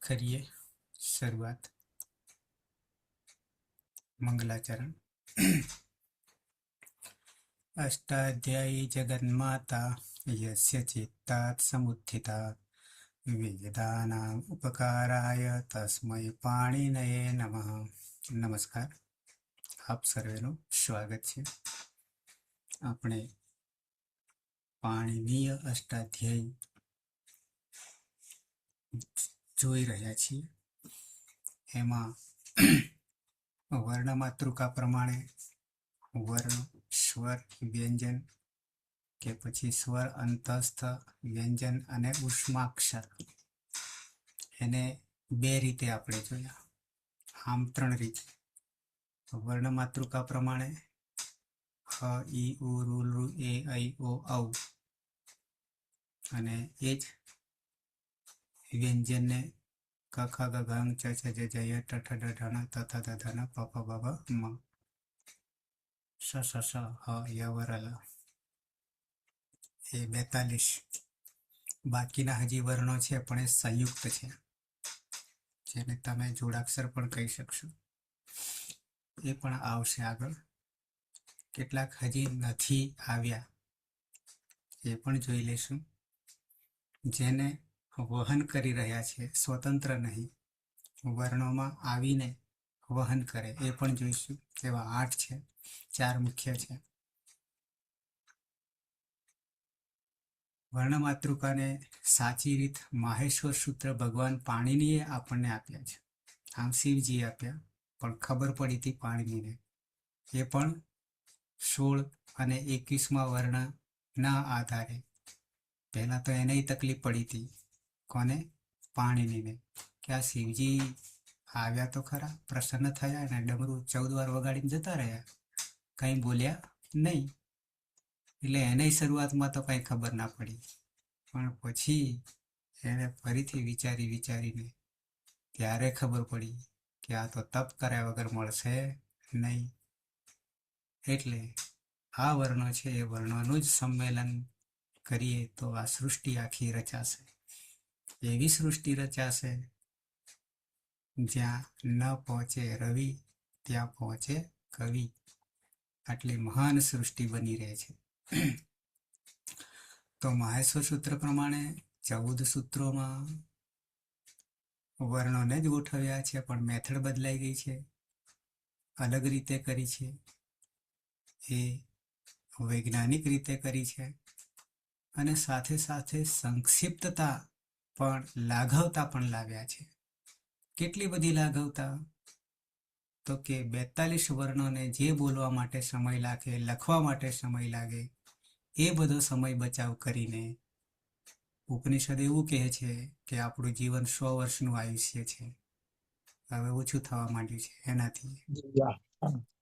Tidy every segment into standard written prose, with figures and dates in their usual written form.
કરીએ શરૂઆત. મંગલાચરણ. અષ્ટાધ્યાયી જગન્માતા યસ્ય ચિત્તાत् સમુત્થિતા વેદાનાં ઉપકારાય તસ્મૈ પાણિનયે નમઃ. નમસ્કાર, આપ સર્વેનું સ્વાગત છે. આપણે પાણિનીય અષ્ટાધ્યાયી જોઈ રહ્યા છીએ. એમાં વર્ણમાતૃકા પ્રમાણે વર્ણ, સ્વર, વ્યંજન કે પછી સ્વર, અંતસ્થ, વ્યંજન અને ઉષ્માક્ષર, એને બે રીતે આપણે જોયા. આમ ત્રણ રીતે. વર્ણમાતૃકા પ્રમાણે હ, ઈ, ઉ, રૂ, ઋ, એ, ઐ, ઓ, ઔ, અને એ જ વ્યંજનને ક, ખ, ગ, ઘ, ચ, છ, જ, ઝ, ય, ટ, ઠ, ડ, ઢ, ણ, ત, થ, દ, ધ, ન, પ, ફ, બ, ભ, મ, સ, સ, સ, હ, ય, વ, ર, લ, એ 42. બાકીના હજી વર્ણો છે પણ એ સંયુક્ત છે, જેને તમે જોડાક્ષર પણ કહી શકશો. એ પણ આવશે આગળ. કેટલાક હજી નથી આવ્યા, એ પણ જોઈ લેશું. જેને વહન કરી રહ્યા છે, સ્વતંત્ર નહીં, વર્ણોમાં આવીને વહન કરે, એ પણ જોઈશું. એવા 8 છે, 4 મુખ્ય છે. વર્ણમાતૃકાને સાચી રીત માહેશ્વર સૂત્ર ભગવાન પાણિનીએ આપણને આપ્યા છે. આમ શિવજી આપ્યા, પણ ખબર પડી હતી પાણિનીને. એ પણ 16 અને 21માં વર્ણના આધારે. પહેલા તો એને તકલીફ પડી હતી. કોને? પાણિનીને. કે આ શિવજી આવ્યા તો ખરા, પ્રસન્ન થયા અને ડમરું 14 વાર વગાડીને જતા રહ્યા, કંઈ બોલ્યા નહીં. એટલે એને શરૂઆતમાં તો કંઈ ખબર ના પડી, પણ પછી એને ફરીથી વિચારીને ત્યારે ખબર પડી કે આ તો તપ કર્યા વગર મળશે નહીં. એટલે આ વર્ણો છે, એ વર્ણોનું જ સંમેલન કરીએ તો આ સૃષ્ટિ આખી રચાશે. એવી સૃષ્ટિ રચાશે જ્યાં ન પહોંચે રવિ ત્યાં પહોંચે કવિ. આટલી મહાન સૃષ્ટિ બની રહે છે. તો માહેશ્વર સૂત્ર પ્રમાણે 14 સૂત્રોમાં વર્ણોને જ ગોઠવ્યા છે, પણ મેથડ બદલાઈ ગઈ છે, અલગ રીતે કરી છે. એ વૈજ્ઞાનિક રીતે કરી છે, અને સાથે સાથે સંક્ષિપ્તતા પણ, લાઘવતા પણ લાવ્યા છે. કેટલી બધી લાઘવતા? તો કે 42 વર્ણોને જે બોલવા માટે સમય લાગે, લખવા માટે સમય લાગે, એ બધો સમય બચાવ કરીને ઉપનિષદ એવું કહે છે કે આપણું જીવન 100 વર્ષનું આયુષ્ય છે, હવે ઓછું થવા માંડ્યું છે. એનાથી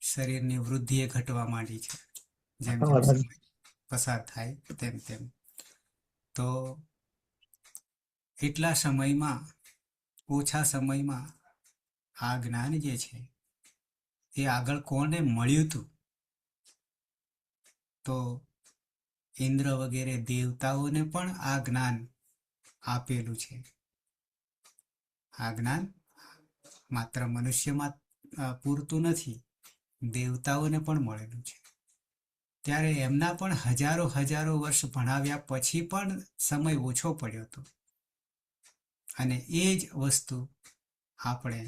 શરીરની વૃદ્ધિ એ ઘટવા માંડી છે, જેમ જેમ સમય પસાર થાય તેમ તેમ. તો એટલા સમયમાં, ઓછા સમયમાં આ જ્ઞાન જે છે એ આગળ કોને મળ્યું હતું? તો ઇન્દ્ર વગેરે દેવતાઓને પણ આ જ્ઞાન આપેલું છે. આ જ્ઞાન માત્ર મનુષ્યમાં પૂરતું નથી, દેવતાઓને પણ મળેલું છે. ત્યારે એમના પણ હજારો વર્ષ ભણાવ્યા પછી પણ સમય ઓછો પડ્યો હતો. અને એ જ વસ્તુ આપણે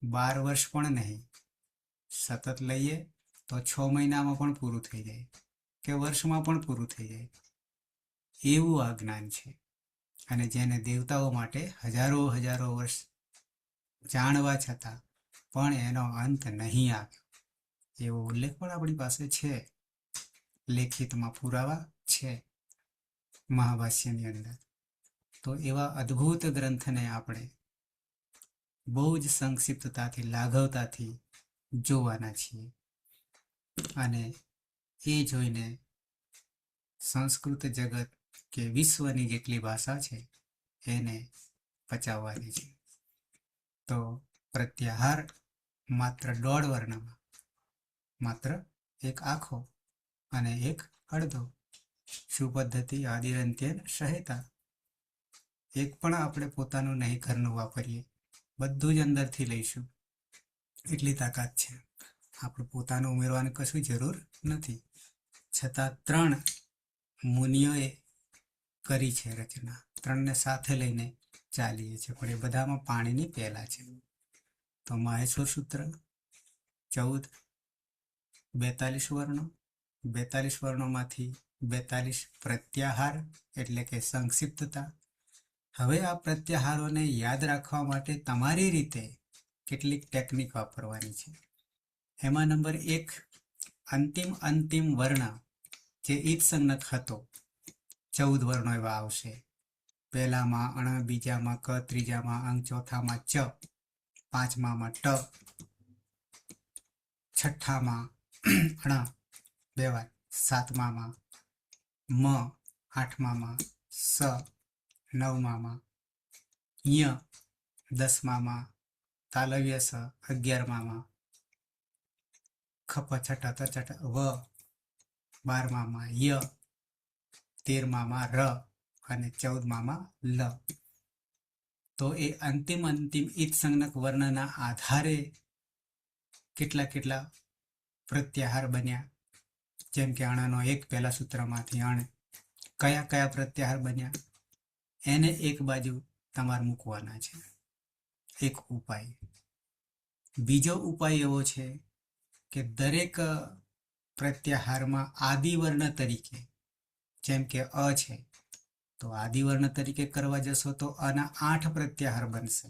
12 વર્ષ પણ નહીં, સતત લઈએ તો 6 મહિનામાં પણ પૂરું થઈ જાય, કે વર્ષમાં પણ પૂરું થઈ જાય, એવું આ જ્ઞાન છે. અને જેને દેવતાઓ માટે હજારો વર્ષ જાણવા છતાં પણ એનો અંત નહીં આવ્યો, એવો ઉલ્લેખ પણ આપણી પાસે છે, લેખિતમાં પુરાવા છે મહાભાષ્યની અંદર. તો એવા અદ્ભુત ગ્રંથને આપણે બહુ જ સંક્ષિપ્તતાથી, લાઘવતાથી જોવાના છીએ. અને એ જોઈને સંસ્કૃત જગત કે વિશ્વની જેટલી ભાષા છે એને પચાવવાની છે. તો પ્રત્યાહાર માત્ર 1.5 વર્ણમાં, માત્ર એક આખો અને એક અડધો. શું પદ્ધતિ? આદિરંત્યન સહેતા. એક પણ આપણે પોતાનું નહીં ઘરનું વાપરીએ, બધું જ અંદરથી લઈશું, એટલી તાકાત છે. આપણે પોતાનું ઉમેરવાની કશું જરૂર નથી. છતાં 3 મુનિઓએ કરી છે રચના, 3ને સાથે લઈને ચાલીએ છીએ, પણ એ બધામાં પાણીની પહેલા છે. તો માહેશ્વર સૂત્ર 14, 42 વર્ણો, 42 વર્ણોમાંથી 42 પ્રત્યાહાર એટલે કે સંક્ષિપ્તતા. હવે આ પ્રત્યાહારોને યાદ રાખવા માટે તમારી રીતે કેટલીક ટેકનિક વાપરવાની છે. એમાં નંબર 1, અંતિમ વર્ણ જે ઈત્સંજ્ઞક હતો, 14 વર્ણો એવા આવશે. પહેલામાં અણ, બીજામાં ક, ત્રીજામાં અંગ, ચોથામાં ચ, પાંચમામાં ટ, છઠ્ઠામાં અણ 2 વાર, સાતમામાં મ, આઠમામાં સ, નવમામાં ય, 10મામાં તાલવ્ય સ, 11મામાં ખપ છઠ છઠ વ, 12મામાં ય, 13મામાં ર અને 14મામાં લ. તો એ અંતિમ ઈત્સંજ્ઞક વર્ણના આધારે કેટલા પ્રત્યાહાર બન્યા. જેમ કે અણનો 1 પહેલા સૂત્રમાંથી અણ, કયા પ્રત્યાહાર બન્યા એને એક બાજુ તમારે મૂકવાના છે. એક ઉપાય. બીજો ઉપાય એવો છે કે દરેક પ્રત્યાહારમાં આદિવર્ણ તરીકે, જેમ કે અ છે તો આદિવર્ણ તરીકે કરવા જશો તો આના 8 પ્રત્યાહાર બનશે.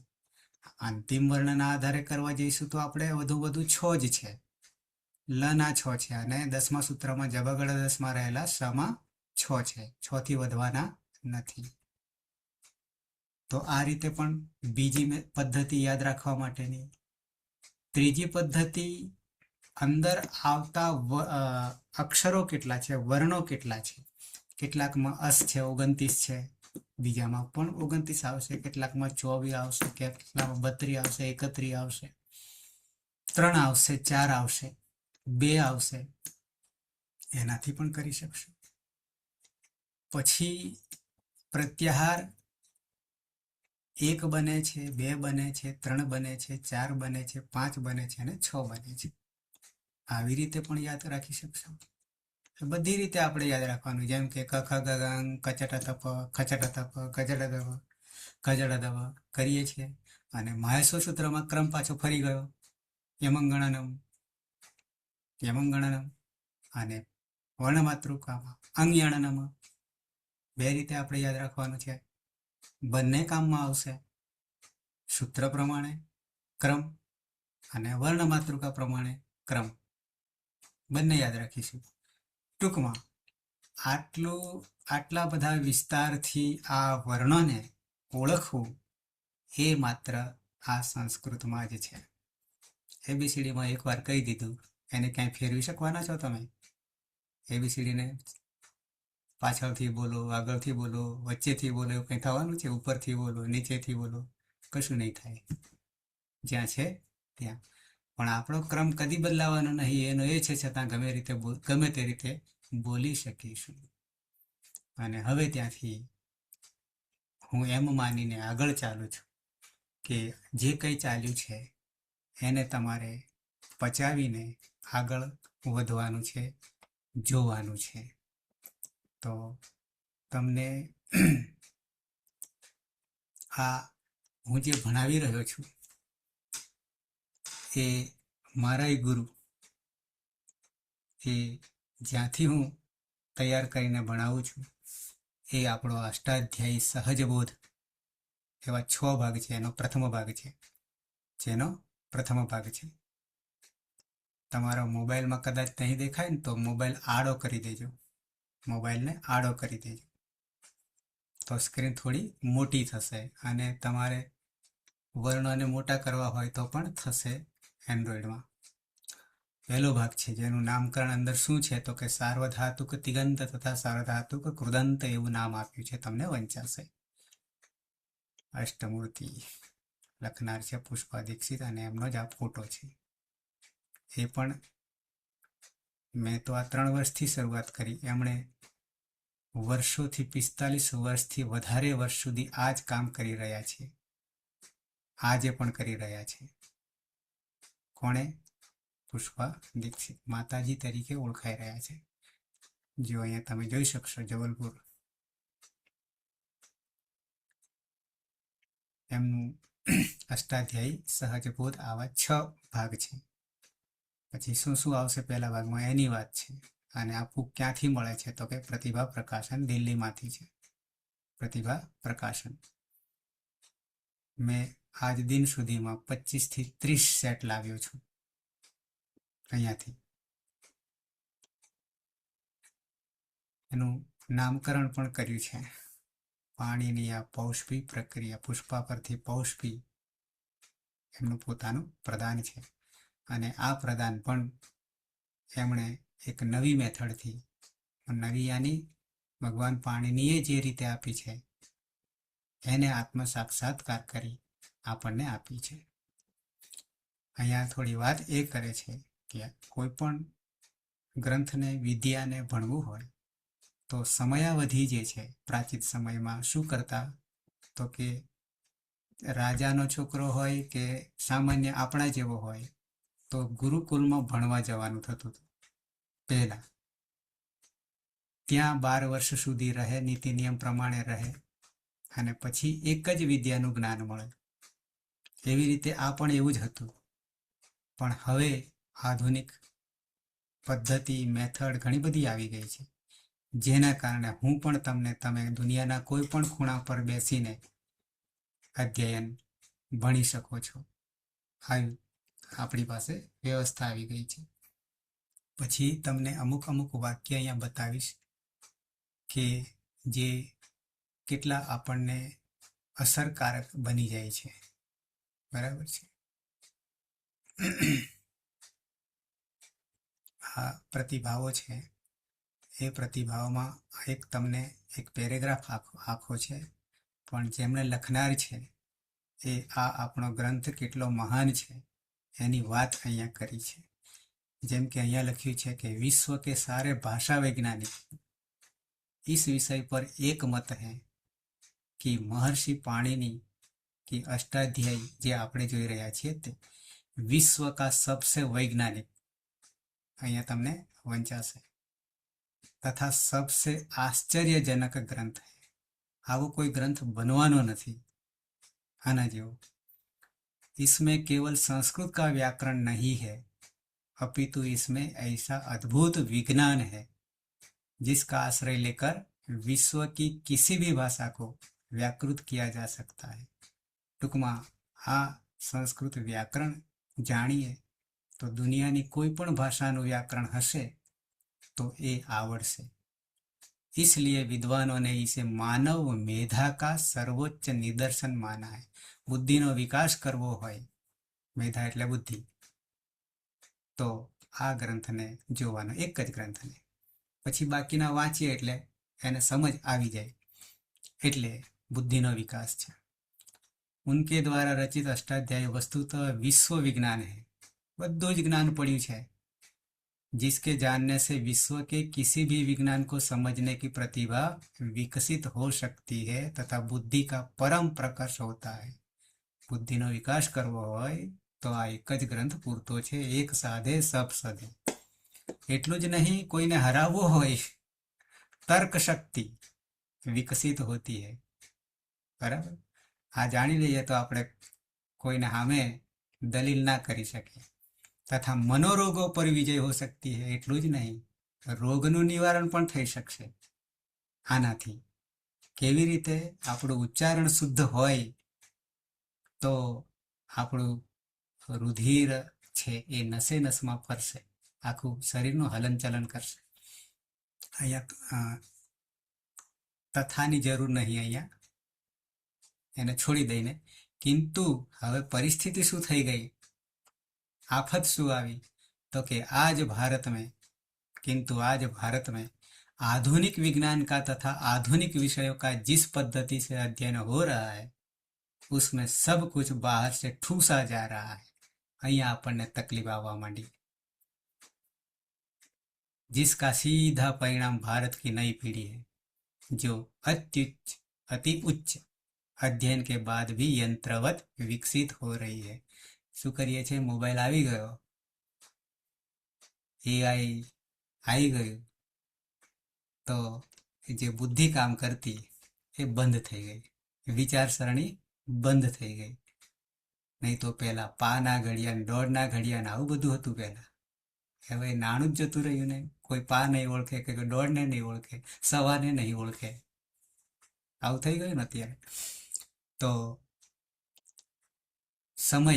અંતિમ વર્ણના આધારે કરવા જઈશું તો આપણે વધુ 6 જ છે, લના 6 છે, અને 10મા સૂત્રમાં જબગડ 10માં રહેલા સમાં 6 છે, 6 થી વધવાના નથી. તો આ રીતે પણ બીજી પદ્ધતિ યાદ રાખવા માટેની. ત્રીજી પદ્ધતિ, અંદર આવતા અક્ષરો કેટલા છે, વર્ણો કેટલા છે. કેટલાકમાં અસ છે 29 છે, બીજામાં પણ 29 આવશે, કેટલાકમાં 24 આવશે, કેટલાકમાં 32 આવશે, 31 આવશે, 3 આવશે, 4 આવશે, 2 આવશે. એનાથી પણ કરી શકશો. પછી પ્રત્યાહાર 1 બને છે, 2 બને છે, 3 બને છે, 4 બને છે, 5 બને છે અને 6 બને છે. આવી રીતે પણ યાદ રાખી શકશો. બધી રીતે આપણે યાદ રાખવાનું, જેમ કે ક, ખ, ગ, ઘ, કચટ, તપ, ખચટ, તપ, કચટ, દવ, કચટ, દવ કરીએ છીએ. અને માહેશ્વર સૂત્રમાં ક્રમ પાછો ફરી ગયો. યમંગણનમ, યમંગણનમ અને વર્ણમાતૃકામાં અંગ્યણનમ. 2 રીતે આપણે યાદ રાખવાનું છે. બંને કામમાં આવશે. સૂત્ર પ્રમાણે ક્રમ અને વર્ણમાતૃકા પ્રમાણે ક્રમ, બંને યાદ રાખીશું. ટૂંકમાં આટલા બધા વિસ્તારથી આ વર્ણોને ઓળખવું એ માત્ર આ સંસ્કૃતમાં જ છે. એબીસીડીમાં એકવાર કહી દીધું, એને ક્યાંય ફેરવી શકવાના છો તમે? એબીસીડીને પાછળથી બોલો, આગળથી બોલો, વચ્ચેથી બોલો, એવું કંઈ થવાનું છે? ઉપરથી બોલો, નીચેથી બોલો, કશું નહીં થાય. જ્યાં છે ત્યાં. પણ આપણો ક્રમ કદી બદલાવાનો નહીં, એનો એ છે છતાં ગમે તે રીતે બોલી શકીશું. અને હવે ત્યાંથી હું એમ માનીને આગળ ચાલું છું કે જે કંઈ ચાલ્યું છે એને તમારે પચાવીને આગળ વધવાનું છે, જોવાનું છે. તો તમને આ હું જે ભણાવી રહ્યો છું એ મારા ગુરુ, એ જ્યાંથી હું તૈયાર કરીને ભણાવું છું એ આપણો અષ્ટાધ્યાયી સહજબોધ, એવા 6 ભાગ છે. એનો પ્રથમ ભાગ છે, જેનો પ્રથમ ભાગ છે. તમારા મોબાઈલમાં કદાચ નહીં દેખાય ને તો મોબાઈલ આડો કરી દેજો, મોબાઈલને આડો કરી દેજો, તો સ્ક્રીન થોડી મોટી થશે. અને તમારે વર્ણોને મોટા કરવા હોય તો પણ થશે એન્ડ્રોઈડમાં. પહેલો ભાગ છે જેનું નામકરણ અંદર શું છે તો કે સાર્વધાતુક તિગંત તથા સાર્વધાતુક કૃદંત એવું નામ આપ્યું છે. તમને વંચાશે. અષ્ટમૂર્તિ લખનાર છે પુષ્પા દીક્ષિત, અને એમનો જ આ ફોટો છે. એ પણ મેં તો આ 3 વર્ષથી શરૂઆત કરી, એમણે વર્ષોથી 45 વર્ષથી વધારે વર્ષ સુધી આ જ કામ કરી રહ્યા છે, આજે પણ કરી રહ્યા છે. કોણે? પુષ્પા દીક્ષિત માતાજી તરીકે ઓળખાઈ રહ્યા છે. જો અહીંયા તમે જોઈ શકશો જબલપુર, એમનું અષ્ટાધ્યાયી સહજબોધ આવા 6 ભાગ છે. પછી શું શું આવશે પહેલા ભાગમાં એની વાત છે. અને આ બુક ક્યાંથી મળે છે? તો કે પ્રતિભા પ્રકાશન દિલ્હીમાંથી છે. પ્રતિભા પ્રકાશન. મેં આજ દિન સુધીમાં 25 થી 30 સેટ લાવ્યો છું અહીંયાથી. એનું નામકરણ પણ કર્યું છે. પાણીની આ પૌષ્પી પ્રક્રિયા, પુષ્પા પરથી પૌષ્પી એમનું પોતાનું પ્રદાન છે. અને આ પ્રદાન પણ એમણે એક નવી મેથડથી, નવી યાની ભગવાન પાણીનીએ જે રીતે આપી છે એને આત્મ સાક્ષાત્કાર કરી આપણને આપી છે. અહીંયા થોડી વાત એ કરે છે કે કોઈ પણ ગ્રંથને, વિદ્યાને ભણવું હોય તો સમયાવધિ જે છે, પ્રાચીન સમયમાં શું કરતા? તો કે રાજાનો છોકરો હોય કે સામાન્ય આપણા જેવો હોય તો ગુરુકુલમાં ભણવા જવાનું થતું હતું પહેલા. ત્યાં 12 વર્ષ સુધી રહે, નીતિ નિયમ પ્રમાણે રહે, અને પછી એક જ વિદ્યાનું જ્ઞાન મળે. એવી રીતે આ પણ એવું જ હતું. પણ હવે આધુનિક પદ્ધતિ, મેથડ ઘણી બધી આવી ગઈ છે, જેના કારણે હું પણ તમે દુનિયાના કોઈ પણ ખૂણા પર બેસીને અધ્યયન ભણી શકો છો. આવી આપણી પાસે વ્યવસ્થા આવી ગઈ છે. પછી તમને અમુક વાક્ય અહીંયા બતાવીશ કે જે કેટલા આપણને અસરકારક બની જાય છે. બરાબર છે. આ પ્રતિભાવો છે, એ પ્રતિભાવોમાં તમને એક પેરેગ્રાફ આખો છે, પણ જેમણે લખનાર છે એ આ આપણો ગ્રંથ કેટલો મહાન છે એની વાત અહીંયા કરી છે. જેમ કે અહીંયા લખ્યું છે કે વિશ્વ કે સારે ભાષા वैज्ञानिक इस विषय पर एक मत है कि महर्षि पाणिनि की अष्टाध्यायी जे આપણે જોઈ રહ્યા છીએ તે વિશ્વ કા सबसे वैज्ञानिक, અહીંયા તમને વંચાશે, તથા सबसे आश्चर्यजनक ग्रंथ है. આવો કોઈ ગ્રંથ બનવાનો નથી આના જેવો. इसमें केवल संस्कृत का व्याकरण नहीं है, अपितु इसमें ऐसा अद्भुत विज्ञान है जिसका आश्रय लेकर विश्व की किसी भी भाषा को व्याकृत किया जा सकता है. टूंकમાં આ સંસ્કૃત વ્યાકરણ જાણીએ તો દુનિયાની કોઈ પણ ભાષાનું વ્યાકરણ હશે તો એ આવડશે. इसलिए विद्वानों ने इसे मानव मेधा का सर्वोच्च निदर्शन माना है. બુદ્ધિનો વિકાસ કરવો હોય, મેધા એટલે બુદ્ધિ, તો આ ગ્રંથને જોવાનો, એક જ ગ્રંથને. પછી બાકીના વાંચીએ એટલે એને સમજ આવી જાય, એટલે બુદ્ધિનો વિકાસ છે. ઉનકે દ્વારા રચિત અષ્ટાध्यायी वस्तुतः विश्व विज्ञान है. બધું જ જ્ઞાન પડ્યું છે. जिसके जानने से विश्व के किसी भी विज्ञान को समझने की प्रतिभा विकसित हो सकती है तथा बुद्धि का परम प्रकर्ष होता है. બુદ્ધિનો વિકાસ કરવો હોય તો આ એક જ ગ્રંથ પૂરતો છે. એક સાધે સબ સધે. એટલું જ નહીં, કોઈને હરાવવો હોય, તર્ક શક્તિ વિકસિત હોતી है. બરાબર. આ જાણી લઈએ તો આપણે કોઈને સામે દલીલ ના કરી શકીએ. તથા મનોરોગો પર વિજય હો શકતી है. એટલું જ નહીં, રોગનું નિવારણ પણ થઈ શકશે આનાથી. કેવી રીતે? આપણું ઉચ્ચારણ શુદ્ધ હોય તો આપણું રુધિર છે એ નસે નસમાં ફરશે, આખું શરીરનું હલનચલન કરશે. અહીંયા તથાની જરૂર નહીં, અહીંયા એને છોડી દઈને. કિંતુ હવે પરિસ્થિતિ શું થઈ ગઈ, आफत શું આવી? तो कि आज भारत में, किंतु आज भारत में आधुनिक विज्ञान का तथा आधुनिक विषयों का जिस पद्धति से अध्ययन हो रहा है उसमें सब कुछ बाहर से ठूसा जा रहा है. અહીંયા આપણને તકલીફ આવવા માંડી, जिसका सीधा परिणाम भारत की नई पीढ़ी है. जो अत्युच्च अति उच्च अध्ययन के बाद भी यंत्रवत विकसित हो रही है। શું કરીએ છીએ? મોબાઈલ આવી ગયો, એઆઈ આવી ગયું, તો જે બુદ્ધિ કામ કરતી એ બંધ થઈ ગઈ, વિચારસરણી બંધ થઈ ગઈ. નહીં તો પહેલા પાના ઘડિયા ને દોડના ઘડિયા ને આવું બધું હતું પહેલા. હવે નાણું જ જતું રહ્યું ને, કોઈ પા નહીં ઓળખે કે દોડને નહીં ઓળખે, સવારને નહીં ઓળખે, આવું થઈ ગયું ને અત્યારે. તો સમય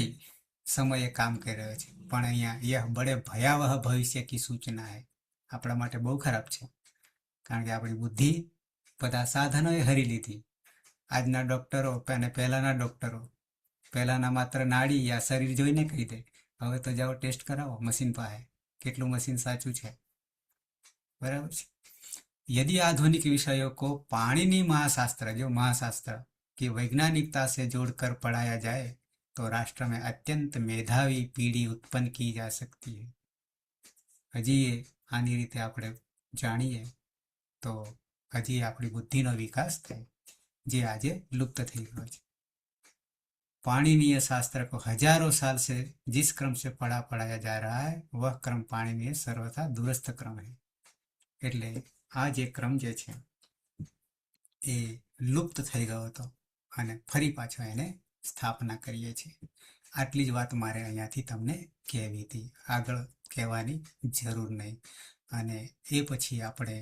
સમયે કામ કરી રહ્યો છે, પણ અહીંયા યહ બડે ભયાવહ ભવિષ્ય કી સૂચના હે. આપણા માટે બહુ ખરાબ છે, કારણ કે આપણી બુદ્ધિ બધા સાધનોએ હરી લીધી. આજના ડોક્ટરો અને પહેલાના ડોક્ટરો, પહેલાના માત્ર નાડી યા શરીર જોઈને કહી દે, હવે તો જાઓ ટેસ્ટ કરાવો મશીન પાસે, કેટલું મશીન સાચું છે, બરાબર છે. यदि आधुनिक विषयों को पाणिनि महाशास्त्र, जो महाशास्त्र की वैज्ञानिकता से जोड़कर पढ़ाया जाए तो राष्ट्र में अत्यंत मेधावी पीढ़ी उत्पन्न की जा सकती है. હજી આની રીતે આપણે જાણીએ તો હજી આપણી બુદ્ધિનો વિકાસ થાય, જે આજે લુપ્ત થઈ ગયો છે. पाणिनीय शास्त्र को हजारों साल से जिस क्रम से पढ़ाया जा रहा है वह क्रम पाणिनीय सर्वथा दूरस्थ क्रम है. એટલે આ જે ક્રમ જે છે એ લુપ્ત થઈ ગયો હતો અને ફરી પાછો એને સ્થાપના કરીએ છીએ. આટલી જ વાત મારે અહીંયાથી તમને કહેવી હતી, આગળ કહેવાની જરૂર નહીં. અને એ પછી આપણે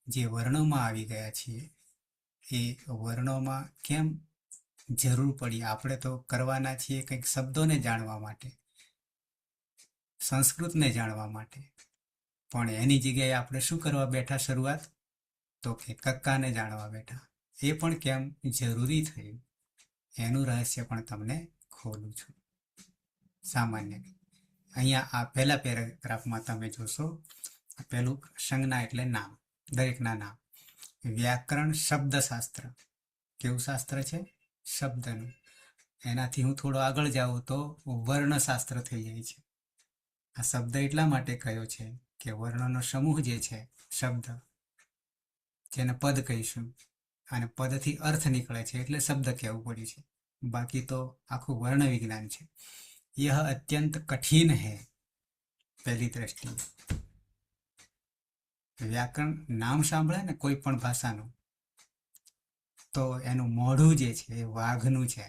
જે વર્ણોમાં આવી ગયા છીએ એ વર્ણોમાં કેમ જરૂર પડી? આપણે તો કરવાના છીએ કંઈક શબ્દોને જાણવા માટે, સંસ્કૃતને જાણવા માટે, પણ એની જગ્યાએ આપણે શું કરવા બેઠા શરૂઆત? તો કે કક્કાને જાણવા બેઠા. એ પણ કેમ જરૂરી થયું એનું રહસ્ય પણ તમને ખોલું છું. સામાન્ય અહીંયા આ પહેલા પેરેગ્રાફમાં તમે જોશો, પહેલું સંજ્ઞા એટલે નામ, દરેકના નામ. વ્યાકરણ શબ્દશાસ્ત્ર, કેવું શાસ્ત્ર છે? શબ્દનું. એનાથી હું થોડો આગળ જાઉં તો વર્ણશાસ્ત્ર થઈ જાય છે. આ શબ્દ એટલા માટે કયો છે કે વર્ણનો સમૂહ જે છે, શબ્દ જેને પદ કહીશું, અને પદથી અર્થ નીકળે છે એટલે શબ્દ કહેવું પડ્યું છે. બાકી તો આખું વર્ણ વિજ્ઞાન છે. यह અત્યંત કઠિન है પહેલી દ્રષ્ટિએ. વ્યાકરણ નામ સાંભળે ને કોઈ પણ ભાષાનું તો એનું મોઢું જે છે એ વાઘનું છે,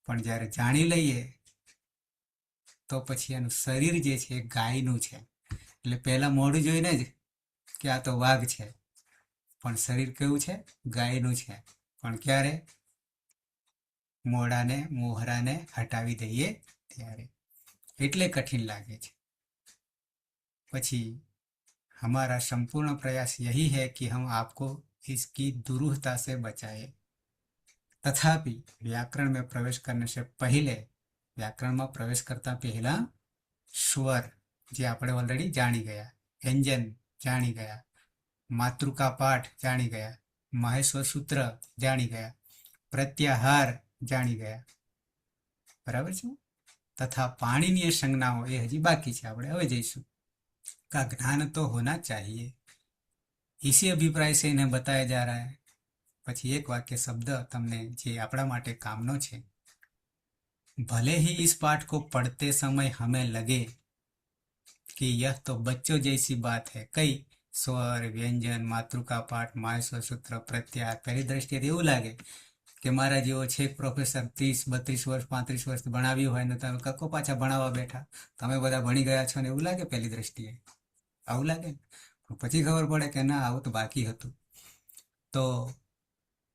પણ જ્યારે જાણી લઈએ તો પછી એનું શરીર જે છે એ ગાયનું છે. એટલે પહેલા મોઢું જોઈને જ કે આ તો વાઘ છે, પણ શરીર કેવું છે? ગાયનું છે. પણ ક્યારે? મોઢાને મોહરાને હટાવી દઈએ ત્યારે. એટલે કઠિન લાગે છે. પછી हमारा संपूर्ण प्रयास यही है कि हम आपको इसकी दुरूहता से बचाए. तथापि व्याकरण में प्रवेश करने से पहले, व्याकरणમાં પ્રવેશ કરતા પહેલા સ્વર જે આપણે ઓલરેડી જાણી ગયા, વ્યંજન જાણી ગયા, માતૃકા પાઠ જાણી ગયા, મહેશ્વર સૂત્ર જાણી ગયા, પ્રત્યાહાર જાણી ગયા, બરાબર છે. તથા પાણિનીય સંજ્ઞાઓ એ હજી બાકી છે, આપણે હવે જઈશું. का ज्ञान तो होना चाहिए, इसी अभिप्राय से इन्हें बताया जा रहा है. પછી એક વાક્ય શબ્દ તમને જે આપણા માટે કામનો છે. भले ही इस पाठ को पढ़ते समय हमें लगे कि यह तो बच्चों जैसी बात है, कई स्वर व्यंजन मातृका पाठ महेश्वर सूत्र प्रत्याहार, પહેલી દ્રષ્ટિએ એવું લાગે કે મારા જેવો છે પ્રોફેસર 30-32 વર્ષ 35 વર્ષ ભણાવ્યું હોય ને તમે કક્કો પાછા ભણાવવા બેઠા, તમે બધા ભણી ગયા છો ને એવું લાગે પહેલી દ્રષ્ટિએ, આવું લાગે. પછી ખબર પડે કે ના, આવું તો બાકી હતું. તો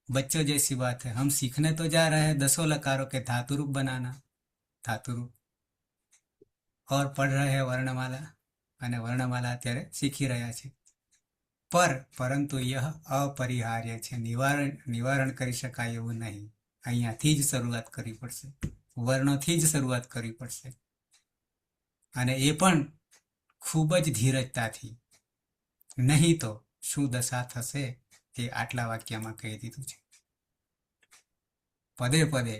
बच्चों जैसी बात है, हम सीखने तो जा रहे हैं 10 लकारों के धातुरूप बनाना, धातुरूप, और पढ़ रहे हैं वर्णमाला, અને વર્ણમાલા અત્યારે શીખી રહ્યા છે. પરંતુ यह अपरिहार्य છે, નિવારણ કરી શકાય એવું નહીં. અહીંયાથી જ શરૂઆત કરવી પડશે, વર્ણોથી જ શરૂઆત કરવી પડશે, અને એ પણ ખૂબ જ ધીરજતાથી. નહીં તો શું દશા થશે તે આટલા વાક્યમાં કહી દીધું છે. પદે પદે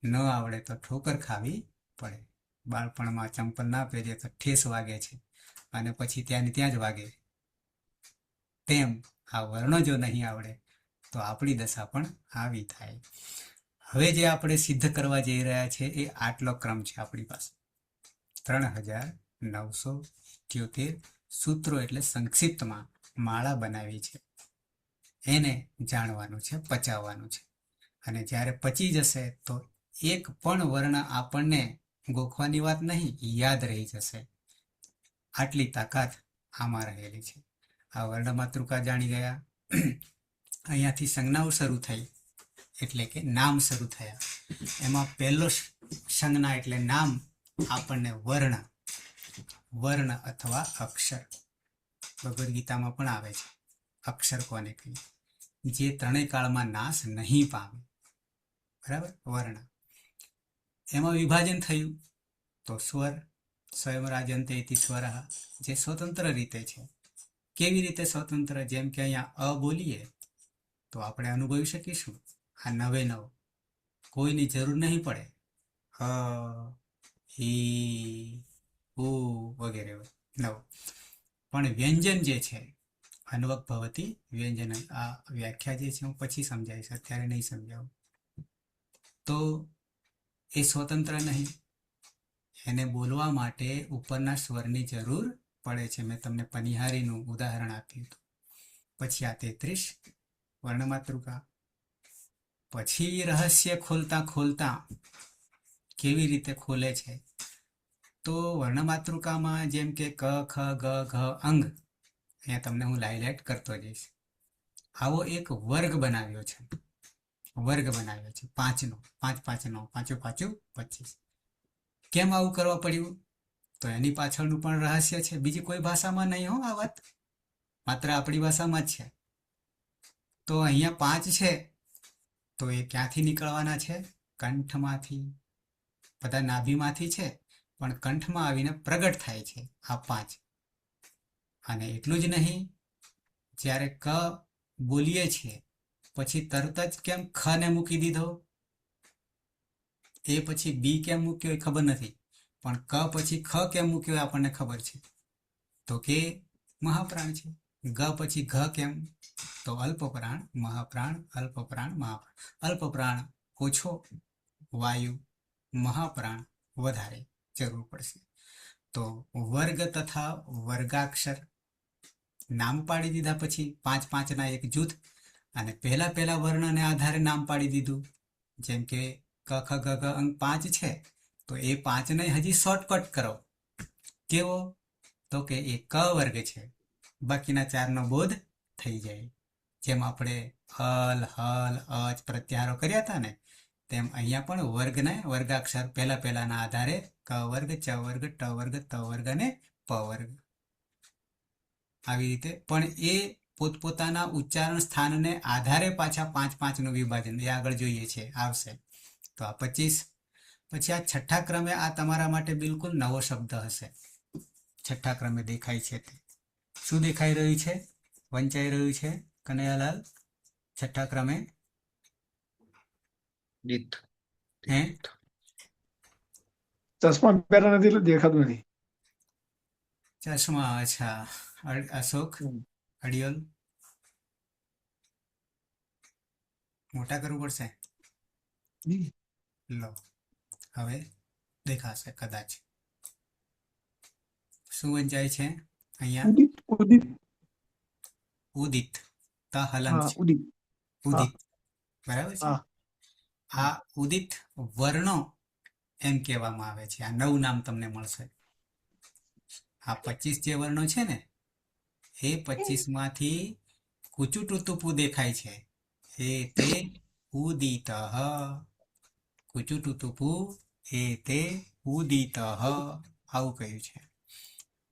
ન આવડે તો ઠોકર ખાવી પડે. બાળપણમાં ચંપલ ના પહેરીએ તો ઠેસ વાગે છે, અને પછી ત્યાંને ત્યાં જ વાગે. તેમ આ વર્ણો જો નહીં આવડે તો આપણી દશા પણ આવી થાય. હવે જે આપણે સિદ્ધ કરવા જઈ રહ્યા છે એ આટલો ક્રમ છે આપણી પાસે. 3978 સૂત્રો એટલે સંક્ષિપ્તમાં માળા બનાવી છે. એને જાણવાનું છે, પચાવવાનું છે. અને જ્યારે પચી જશે તો એક પણ વર્ણ આપણને ગોખવાની વાત નહીં, યાદ રહી જશે. આટલી તાકાત આમાં રહેલી છે. આ વર્ણ માતૃકા જાણી ગયા. અહીંયાથી સંજ્ઞાઓ શરૂ થઈ એટલે કે નામ શરૂ થયા. એમાં પહેલો સંજ્ઞા એટલે નામ આપણને વર્ણ અથવા અક્ષર. ભગવદ્ ગીતામાં પણ આવે છે અક્ષર કોને કહીએ, જે ત્રણેય કાળમાં નાશ નહીં પામે. બરાબર, વર્ણ. એમાં વિભાજન થયું તો સ્વર, સ્વયં રાજંતે ઇતિ સ્વરઃ, જે સ્વતંત્ર રીતે છે. કેવી રીતે સ્વતંત્ર? જેમ કે અહીંયા અ બોલીએ તો આપણે અનુભવી શકીશું આ 99, કોઈની જરૂર નહીં પડે. અ, ઈ, ઉ વગેરે 9. પણ વ્યંજન જે છે અન્વક ભવતી વ્યંજન, આ વ્યાખ્યા જે છે હું પછી સમજાવીશ, અત્યારે નહીં સમજાવું. તો એ સ્વતંત્ર નહીં, એને બોલવા માટે ઉપરના સ્વરની જરૂર પડે છે. મેં તમને પનિહારીનું ઉદાહરણ આપ્યું હતું. પછી આ 33 વર્ણમાતૃકા. પછી રહસ્ય ખોલતા ખોલતા કેવી રીતે ખોલે છે? તો વર્ણમાતૃકામાં જેમ કે ક, ખ, ગ, ઘ, અંગ, અહીંયા તમને હું હાઇલાઇટ કરતો જઈશ. આવો એક વર્ગ બનાવ્યો છે. 5નો, 5 5 25. કેમ આવું કરવા પડ્યું? તો એની પાછળનું પણ રહસ્ય છે. બીજી કોઈ ભાષામાં નહીં હો આ વાત, માત્ર આપણી ભાષામાં જ છે. તો અહીંયા 5 છે તો એ ક્યાંથી નીકળવાના છે? કંઠમાંથી. બધા નાભીમાંથી છે પણ કંઠમાં આવીને પ્રગટ થાય છે આ 5. અને એટલું જ નહીં, જ્યારે ક બોલીએ છીએ પછી તરત જ કેમ ખ ને મૂકી દીધો? એ પછી બી કેમ મૂક્યો એ ખબર નથી, પણ ક પછી ખ કેમ મૂક્યો આપણને ખબર છે. તો કે મહાપ્રાણ છે. ગ પછી ઘ કેમ? તો અલ્પપ્રાણ, મહાપ્રાણ, અલ્પપ્રાણ, મહાપ્રાણ. અલ્પપ્રાણ ઓછો વાયુ, મહાપ્રાણ વધારે જરૂર પડશે. તો વર્ગ તથા વર્ગાક્ષર નામ પાડી દીધા. પછી 5 5ના એક જૂથ, અને પહેલા વર્ણને આધારે નામ પાડી દીધું. જેમ કે ક ખ ગ ઘ અંગ 5 છે તો એ 5ને હજી શોર્ટકટ કરો. કેવો? તો કે એ ક વર્ગ છે, બાકીના 4નો બોધ થઈ જાય. જેમ આપણે હલ, હલ, અચ પ્રત્યાહારો કર્યા હતા ને, તેમ અહીંયા પણ વર્ગને વર્ગાક્ષર પહેલાના આધારે ક વર્ગ, ચ વર્ગ, ટ વર્ગ, ત વર્ગ અને પ વર્ગ. આવી રીતે પણ એ પોતપોતાના ઉચ્ચારણ સ્થાનને આધારે પાછા 5 5નું વિભાજન એ આગળ જોઈએ છે, આવશે. તો આ 25. પછી આ છઠ્ઠા ક્રમે આ તમારા માટે બિલકુલ નવો શબ્દ હશે. છઠ્ઠા ક્રમે દેખાય છે તે શું દેખાઈ રહ્યું છે? વંચાઈ રહ્યું છે કનૈયાલાલ? છઠ્ઠા ક્રમે હે ચશ્મા પહેરા નથી એટલે દેખાતું નથી. ચશ્મા, અચ્છા. અશોક અડિયોલ મોટા કરવું પડશે. લો, હવે દેખાશે કદાચ. શું વંચાય છે અહીંયા? ઉદિત. ત હલંત છે. ઉદિત, બરાબર છે. આ ઉદિત વર્ણો એમ કહેવામાં આવે છે. આ 9 નામ તમને મળશે. આ 25 જે વર્ણો છે ને એ 25માંથી કુચુટુતુપુ દેખાય છે. એ તે ઉદિત, કુચુટુતુપુ એ તે ઉદિત, આવું કહ્યું છે.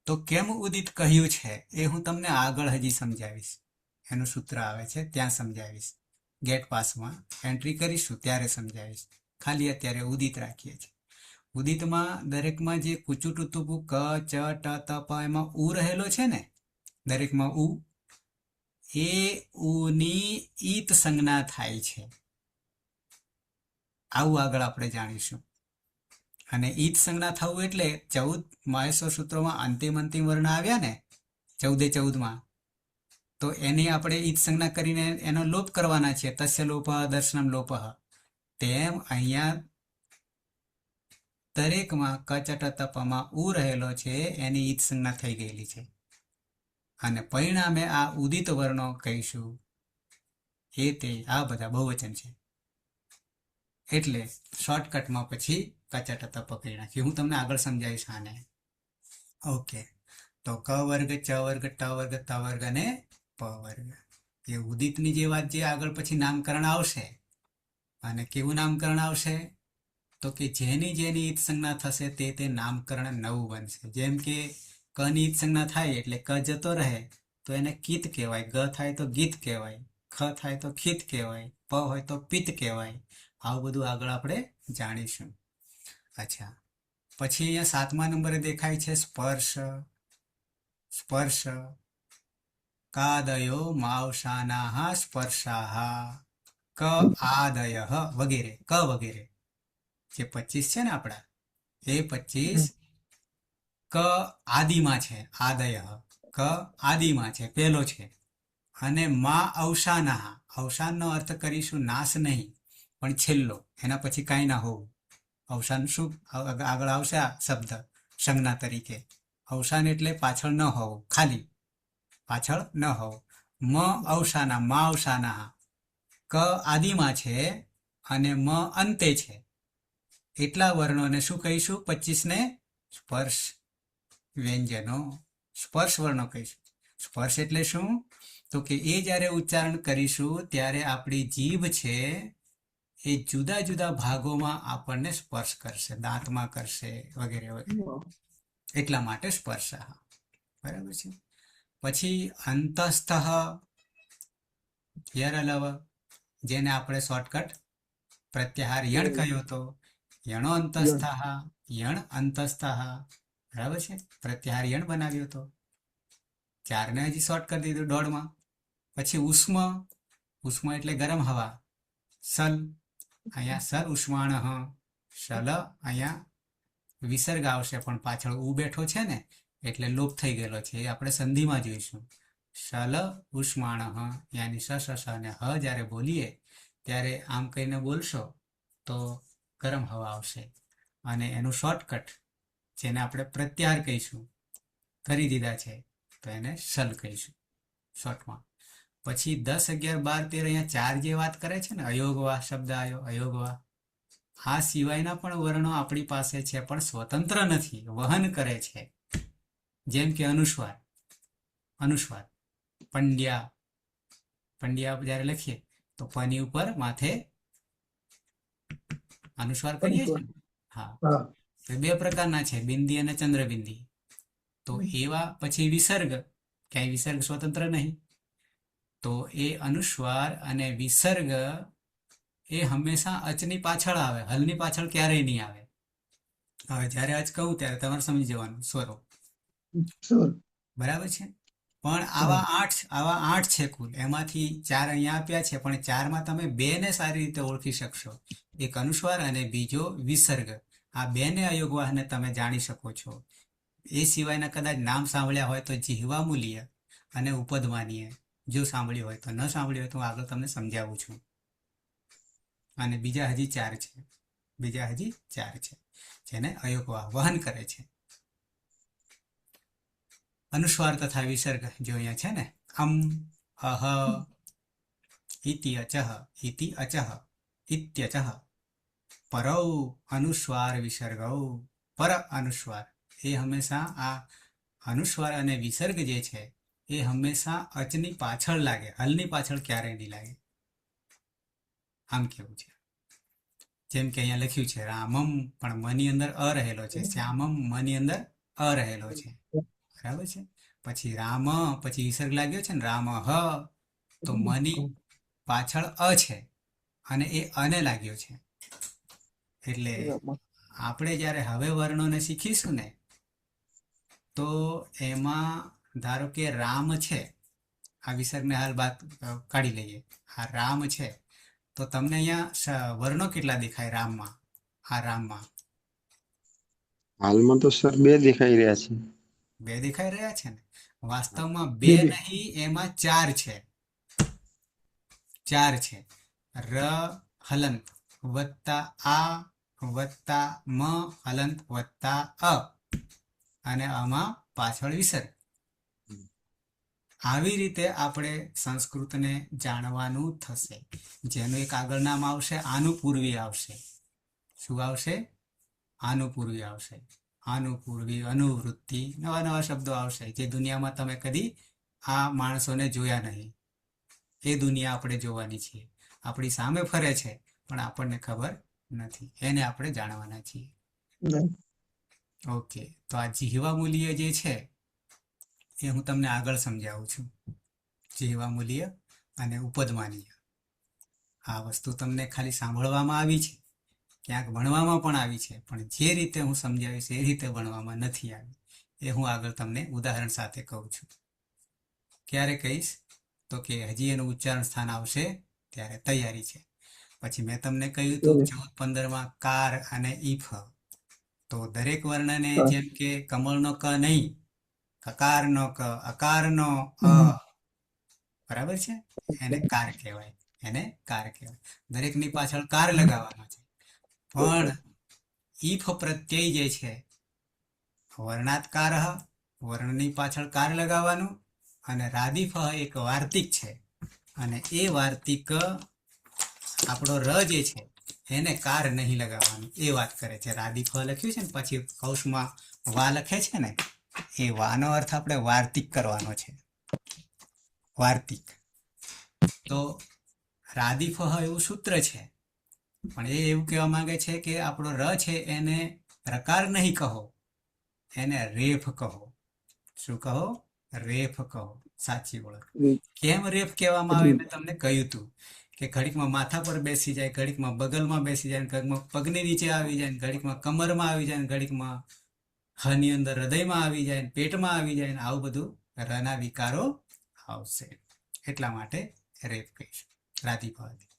તો કેમ ઉદિત કહ્યું છે એ હું તમને આગળ હજી સમજાવીશ. એનું સૂત્ર આવે છે ત્યાં સમજાવીશ. ગેટ પાસમાં એન્ટ્રી કરીશું ત્યારે સમજાવીશ. ખાલી અત્યારે ઉદિત રાખીએ છીએ. ઉદિતમાં દરેકમાં જે કુચુટુતુપુ ક, ચ, ટ, ત, પ એમાં ઉ રહેલો છે ને, દરેકમાં ઉ, એ ઉની ઈત સંજ્ઞા થાય છે. આવું આગળ આપણે જાણીશું. અને ઈત સંજ્ઞા થવું એટલે 14 માહેશ્વર સૂત્રોમાં અંતિમ વર્ણ આવ્યા ને, 14 14માં તો એની આપણે ઈદ સંજ્ઞા કરીને એનો લોપ કરવાના છે. તસ્ય લોપ દર્શનમ લોપ. તેમ અહીંયા દરેકમાં કચટ તપમાં ઉ રહેલો છે એની ઈદ સંજ્ઞા થઈ ગયેલી છે અને પરિણામે આ ઉદિત વર્ણો કહીશું એ તે આ બધા બહુવચન છે. એટલે શોર્ટકટમાં પછી કચટ તપ કરી નાખ્યું. હું તમને આગળ સમજાવીશ આને. ઓકે, તો ક વર્ગ, ચ વર્ગ, ટ વર્ગ, ત વર્ગ અને પ વર્ગ. એ ઉદિતની જે વાત જે આગળ પછી નામકરણ આવશે. અને કેવું નામકરણ આવશે? તો કે જેની જેની ઈદ સંજ્ઞા થશે તે નામકરણ નવું બનશે. જેમ કે કની ઈદ સંજ્ઞા થાય એટલે ક જતો રહે તો એને કીત કહેવાય, ગ થાય તો ગીત કહેવાય, ખ થાય તો ખીત કહેવાય, પ હોય તો પિત્ત કહેવાય. આવું બધું આગળ આપણે જાણીશું. અચ્છા, પછી અહીંયા 7મા નંબરે દેખાય છે સ્પર્શ. સ્પર્શ કાદયો માવસાના સ્પર્શાહ ક આદય વગેરે. ક વગેરે જે 25 છે ને આપણા, એ 25 ક આદિમાં છે. આદય ક આદિમાં છે, પહેલો છે. અને મા અવસાના, અવસાનનો અર્થ કરીશું નાશ નહીં પણ છેલ્લો, એના પછી કાંઈ ના હોવું. અવસાન શું આગળ આવશે આ શબ્દ સંજ્ઞા તરીકે. અવસાન એટલે પાછળ ન હોવું, ખાલી પાછળ ન હોવું. મ અવસાના, મા અવસાના. ક આદિમાં છે અને મ અંતે છે. એટલા વર્ણોને શું કહીશું? 25ને સ્પર્શ વ્યંજનો, સ્પર્શ વર્ણો કહીશું. સ્પર્શ એટલે શું? તો કે એ જ્યારે ઉચ્ચારણ કરીશું ત્યારે આપણી જીભ છે એ જુદા જુદા ભાગોમાં આપણને સ્પર્શ કરશે, દાંતમાં કરશે વગેરે વગેરે. એટલા માટે સ્પર્શ. બરાબર છે. પછી અંતસ્થ યરલવ, જેને આપણે શોર્ટકટ પ્રત્યાહાર યણ કહ્યો હતો. યણો અંતસ્થ, યણ અંતસ્થ. બરાબર છે. પ્રત્યાહાર યણ બનાવ્યો હતો. 4ને હજી શોર્ટ કરી દીધું 1.5માં. પછી ઉષ્મ, ઉષ્મ એટલે ગરમ હવા. સલ, અહીંયા સલ ઉષ્માણ. શલ અહીંયા વિસર્ગ આવશે પણ પાછળ ઉ બેઠો છે ને એટલે લોપ થઈ ગયેલો છે. એ આપણે સંધિમાં જોઈશું. શલ ઉષ્માણ યાની સ અને હ જ્યારે બોલીએ ત્યારે આમ કહીને બોલશો તો ગરમ હવા આવશે. અને એનું શોર્ટકટ જેને આપણે પ્રત્યાહાર કહીશું, કરી દીધા છે તો એને શલ કહીશું શોર્ટમાં. પછી 10, 11, 12, 13 અહીંયા 4 જે વાત કરે છે ને, અયોગવા શબ્દ આવ્યો. અયોગવા આ સિવાયના પણ વર્ણો આપણી પાસે છે પણ સ્વતંત્ર નથી, વહન કરે છે. જેમ કે અનુસ્વાર, અનુસ્વાર. પંડ્યા, પંડ્યા જ્યારે લખીએ તો પની ઉપર માથે અનુસ્વાર કરીએ છીએ. હા, તો 2 પ્રકારના છે, બિંદી અને ચંદ્રબિંદી. તો એવા પછી વિસર્ગ, ક્યાંય વિસર્ગ સ્વતંત્ર નહીં. તો એ અનુસ્વાર અને વિસર્ગ એ હંમેશા અચની પાછળ આવે, હલની પાછળ ક્યારેય નહીં આવે. હવે જ્યારે અચ કહું ત્યારે તમારે સમજી જવાનું સ્વરો. બરાબર છે. પણ આવા 8 છે કુલ. એમાંથી 4 અહીંયા આપ્યા છે પણ 4માં તમે 2ને સારી રીતે ઓળખી શકશો. એક અનુસ્વાર અને બીજો વિસર્ગ. આ 2ને અયોગવાહને તમે જાણી શકો છો. એ સિવાયના કદાચ નામ સાંભળ્યા હોય તો જીહવામૂલીય અને ઉપદમાનીય જો સાંભળ્યું હોય તો. ન સાંભળ્યું હોય તો હું આગળ તમને સમજાવું છું. અને બીજા હજી 4 છે, બીજા હજી 4 છે જેને અયોગવાહ વહન કરે છે. અનુસ્વાર તથા વિસર્ગ જો અહીંયા છે ને, અમ, અહ, ઇતિ અચહ, ઇતિ અચહ, ઇત્યચહ. પરૌ અનુસ્વાર વિસર્ગૌ. પર અનુસ્વાર એ હંમેશા આ અનુસ્વાર અને વિસર્ગ જે છે એ હંમેશા અચની પાછળ લાગે, હલની પાછળ ક્યારેય નહીં લાગે. આમ કેવું છે. જેમ કે અહીંયા લખ્યું છે રામમ, પણ મની અંદર અ રહેલો છે. શ્યામમ, મની અંદર અ રહેલો છે. બરાબર છે. પછી રામ, પછી વિસર્ગ લાગ્યો છે ને રામ હ, તો મની પાછળ અ છે અને એ અને લાગ્યો છે. એટલે આપણે જ્યારે હવે વર્ણોને શીખીશું ને તો એમાં ધારો કે રામ છે, આ વિસર્ગને હાલ બાદ કાઢી લઈએ. આ રામ છે તો તમને અહીંયા વર્ણો કેટલા દેખાય રામમાં? આ રામમાં હાલમાં તો સર 2 દેખાઈ રહ્યા છે. 2 દેખાઈ રહ્યા છે ને. વાસ્તવમાં બે બે બે નહીં, એમાં ચાર છે. ચાર છે. ર હલંત વત્તા આ વત્તા મ હલંત વત્તા અ, અને આમાં પાછળ વિસર્ગ. આવી રીતે આપણે સંસ્કૃતને જાણવાનું થશે. જેનું એક આગળ નામ આવશે આનુપૂર્વી આવશે. શું આવશે? આનુપૂર્વી આવશે. આનુપૂર્વી, અનુવૃત્તિ, નવા નવા શબ્દો આવશે જે દુનિયામાં તમે કદી આ માણસોને જોયા નહીં. એ દુનિયા આપણે જોવાની છીએ. આપણી સામે ફરે છે પણ આપણને ખબર નથી. એને આપણે જાણવાના છીએ. ઓકે, તો આ જીહવા મૂલ્ય જે છે એ હું તમને આગળ સમજાવું છું. જીહવા મૂલ્ય અને ઉપદમાનીય, આ વસ્તુ તમને ખાલી સાંભળવામાં આવી છે, ક્યાંક ભણવામાં પણ આવી છે, પણ જે રીતે હું સમજાવીશ એ રીતે ભણવામાં નથી આવી. એ હું આગળ તમને ઉદાહરણ સાથે કહું છું. ક્યારે કહીશ? તો કે હજી એનું ઉચ્ચારણ સ્થાન આવશે ત્યારે તૈયારી છે. પછી મેં તમને કહ્યું હતું 14-15માં કાર અને ઈફ. તો દરેક વર્ણને જેમ કે કમળનો ક નહીં, કકારનો ક, અકારનો અ, બરાબર છે, એને કાર કહેવાય. એને કાર કહેવાય. દરેકની પાછળ કાર લગાવવાનો છે. પણ ઈફ પ્રત્યય જે છે, વર્ણાત્કાર, વર્ણની પાછળ કાર લગાવવાનું, અને રાદીફ એક વાર્તિક છે, અને એ વાર્તિક આપણો ર જે છે એને કાર નહીં લગાવવાનું, એ વાત કરે છે. રાદીફ લખ્યું છે ને પછી કૌંસમાં વા લખે છે ને, એ વાનો અર્થ આપણે વાર્તિક કરવાનો છે. વાર્તિક. તો રાદીફ એવું સૂત્ર છે, પણ એ એવું કહેવા માંગે છે કે આપણો ર છે એને રકાર નહીં કહો, એને રેફ કહો. શું કહો? રેફ કહો. સાચી ઓળખ. કેમ રેફ કહેવામાં આવે મેં તમને કહ્યું હતું કે ઘડીકમાં માથા પર બેસી જાય, ઘડીકમાં બગલમાં બેસી જાય, ઘડીકમાં પગની નીચે આવી જાય, ઘડીકમાં કમરમાં આવી જાય, ઘડીકમાં હની અંદર હૃદયમાં આવી જાય, પેટમાં આવી જાય, આવું બધું રના વિકારો આવશે. એટલા માટે રેફ કહીશું, રાદીફાથી.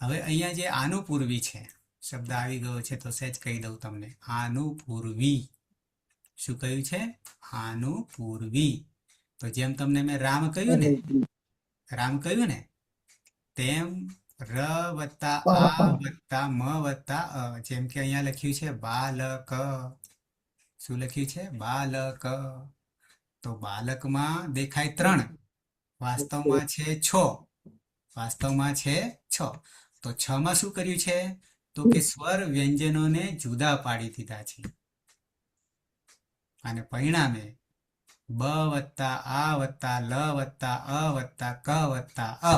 હવે અહીંયા જે આનુપૂર્વી છે શબ્દ આવી ગયો છે, તો સહેજ કહી દઉં તમને. આનુપૂર્વી શું કહ્યું છે? આનુપૂર્વી. તો જેમ તમને મેં રામ કહ્યું ને, રામ કહ્યું ને, તેમ ર વત્તા આ વત્તા મ વત્તા અ. જેમ કે અહીંયા લખ્યું છે બાલક. શું લખ્યું છે? બાલક. તો બાલકમાં દેખાય 3, વાસ્તવમાં છે 6. વાસ્તવમાં છે 6. તો 6માં શું કર્યું છે? તો કે સ્વર વ્યંજનોને જુદા પાડી દીધા છે, અને પરિણામે બ વત્તા આ વત્તા લ વત્તા અ વત્તા ક વત્તા અ,